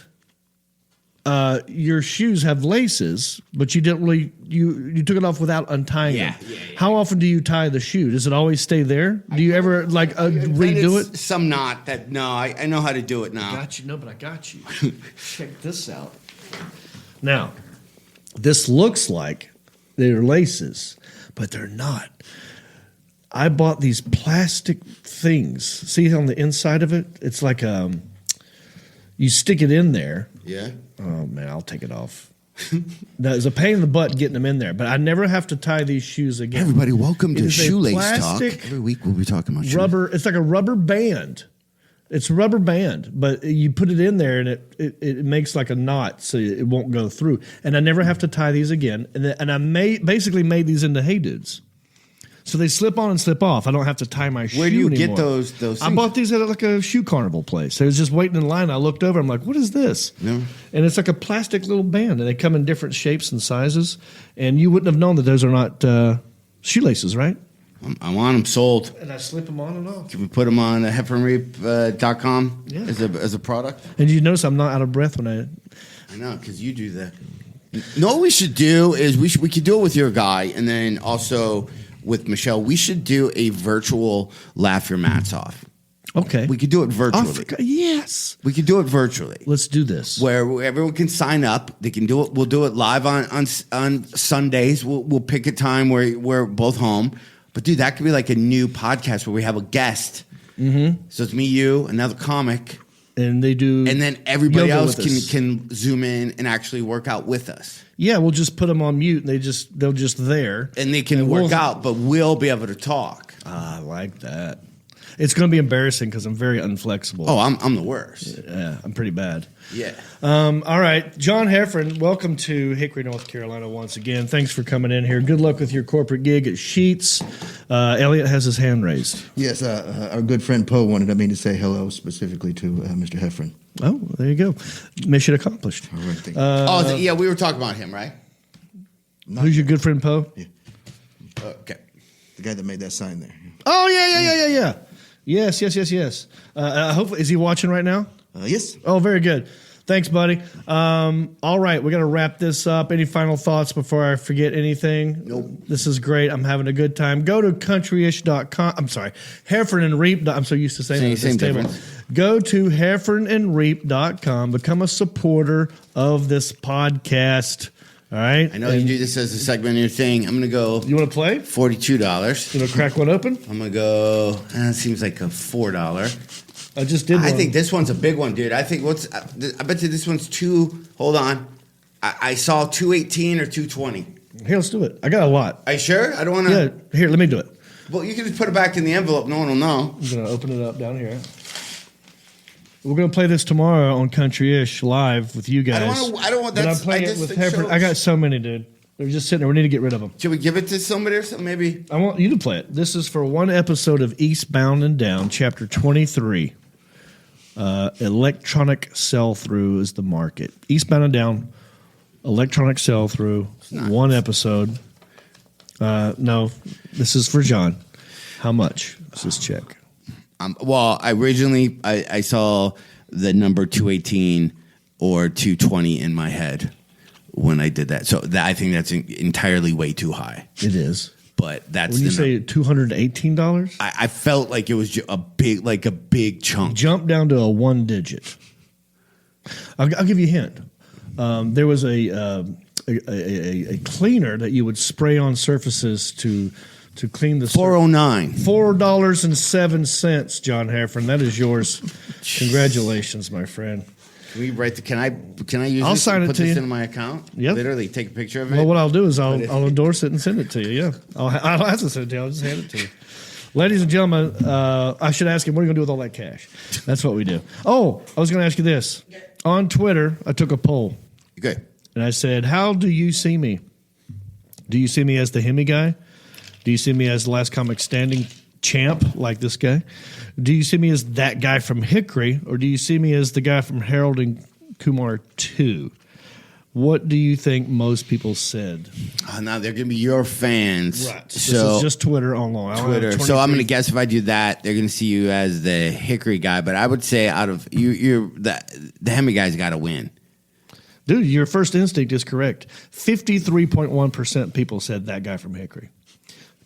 your shoes have laces, but you didn't really you took it off without untying them. Yeah. How often do you tie the shoe? Does it always stay there? Do you ever redo it? Some not. I know how to do it now. Got you. No, but I got you. Check this out. Now, this looks like they're laces, but they're not. I bought these plastic things. See on the inside of it? It's like you stick it in there. Yeah. Oh man, I'll take it off. It's a pain in the butt getting them in there, but I never have to tie these shoes again. Everybody, welcome It to is a Shoelace plastic Talk. Every week we'll be talking about rubber. It's like a rubber band. It's a rubber band, but you put it in there and it makes like a knot so it won't go through. And I never have to tie these again. And I basically made these into hey dudes. So they slip on and slip off. I don't have to tie my shoe Where do you anymore. get those things? I bought these at like a shoe carnival place. I was just waiting in line. I looked over. I'm like, what is this? Yeah. And it's like a plastic little band. And they come in different shapes and sizes. And you wouldn't have known that those are not shoelaces, right? I want them sold. And I slip them on and off. Can we put them on heffronreap.com Yeah. as a product? And you notice I'm not out of breath when I know, because you do that. No, what we should do is we could do it with your guy, and then also with Michelle. We should do a virtual laugh your mats off. Okay. We could do it virtually. Yes. We could do it virtually. Let's do this. Where everyone can sign up. They can do it. We'll do it live on Sundays. We'll pick a time where we're both home. But dude, that could be like a new podcast where we have a guest. Mm-hmm. So it's me, you, another comic, and they do, and then everybody yoga else with us. can zoom in and actually work out with us. Yeah, we'll just put them on mute, and they'll just there, and they can work out, but we'll be able to talk. I like that. It's going to be embarrassing because I'm very unflexible. Oh, I'm the worst. Yeah, I'm pretty bad. Yeah. All right, John Heffron, welcome to Hickory, North Carolina once again. Thanks for coming in here. Good luck with your corporate gig at Sheets. Elliot has his hand raised. Yes, our good friend Poe wanted me to say hello specifically to Mr. Heffron. Oh, there you go. Mission accomplished. All right, thank you. Yeah, we were talking about him, right? Who's your good friend Poe? Yeah. Okay. The guy that made that sign there. Oh, yeah. Yes. Hopefully, is he watching right now? Yes. Oh, very good. Thanks, buddy. All right, we got to wrap this up. Any final thoughts before I forget anything? Nope. This is great. I'm having a good time. Go to countryish.com. I'm sorry, Heffron and Reap. I'm so used to saying that at this table. Go to heffronandreap.com. Become a supporter of this podcast. All right. I know you do this as a segment of your thing. I'm going to go. You want to play? $42. You want to crack one open? I'm going to go. It seems like a $4. I just did one. I think this one's a big one, dude. I bet you this one's two. Hold on. I saw 218 or 220. Here, let's do it. I got a lot. Are you sure? I don't want to. Yeah, here, let me do it. Well, you can just put it back in the envelope. No one will know. I'm going to open it up down here. We're going to play this tomorrow on Country-ish live with you guys. I don't want that. I'm playing it with Heffron. I got so many, dude. They're just sitting there. We need to get rid of them. Should we give it to somebody or something? Maybe. I want you to play it. This is for one episode of Eastbound and Down, Chapter 23. Electronic sell-through is the market. Eastbound and Down, electronic sell-through, one episode. No, this is for John. How much? Let's just check. Well, I saw the number 218 or 220 in my head when I did that. So I think that's entirely way too high. It is. But that's when you say $218. I felt like it was a big chunk. Jump down to a one digit. I'll give you a hint. There was a cleaner that you would spray on surfaces to clean the $4.09. $4.07, John Heffron. That is yours. Congratulations, my friend. Can we write can I use I'll this sign and it put to this you. in my account? Yep. Literally take a picture of it. Well, what I'll do is I'll endorse it and send it to you. Yeah. I'll have to send it to you. I'll just hand it to you. Ladies and gentlemen, I should ask him, what are you going to do with all that cash? That's what we do. Oh, I was going to ask you this. On Twitter, I took a poll. Okay. And I said, how do you see me? Do you see me as the Hemi guy? Do you see me as the last comic standing champ like this guy? Do you see me as that guy from Hickory? Or do you see me as the guy from Harold and Kumar 2? What do you think most people said? Now they're going to be your fans. Right. This is just Twitter online. Twitter. So I'm going to guess if I do that, they're going to see you as the Hickory guy. But I would say out of you're the Hemi guy's got to win. Dude, your first instinct is correct. 53.1% people said that guy from Hickory.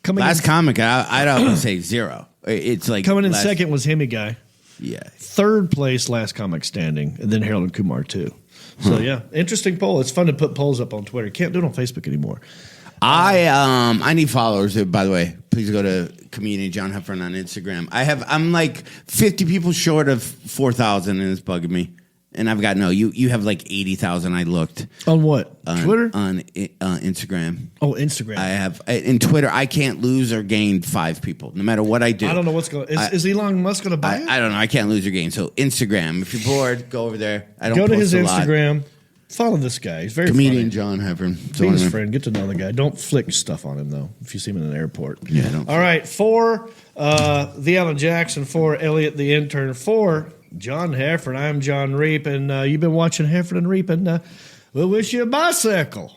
Comic, I don't say zero. It's like coming in second was Hemi guy. Yeah. Third place, last comic standing, and then Harold and Kumar 2. So yeah, interesting poll. It's fun to put polls up on Twitter. Can't do it on Facebook anymore. I need followers. By the way, please go to comedian John Heffron on Instagram. I'm like 50 people short of 4,000, and it's bugging me. And I've got you have like 80,000. I looked on what Twitter on Instagram. Oh, Instagram. I have in Twitter. I can't lose or gain 5 people, no matter what I do. I don't know what's going. Is Elon Musk going to buy it? I don't know. I can't lose or gain. So Instagram. If you're bored, go over there. I don't go to post his a lot. Instagram. Follow this guy. He's very comedian funny. John Heffron. Be his friend. Get to know the guy. Don't flick stuff on him though. If you see him in an airport. Yeah. Don't. All right. For the Alan Jackson. For Elliot the intern. For John Heffron. I'm John Reap, and you've been watching Heffron and Reap, and we'll wish you a bicycle.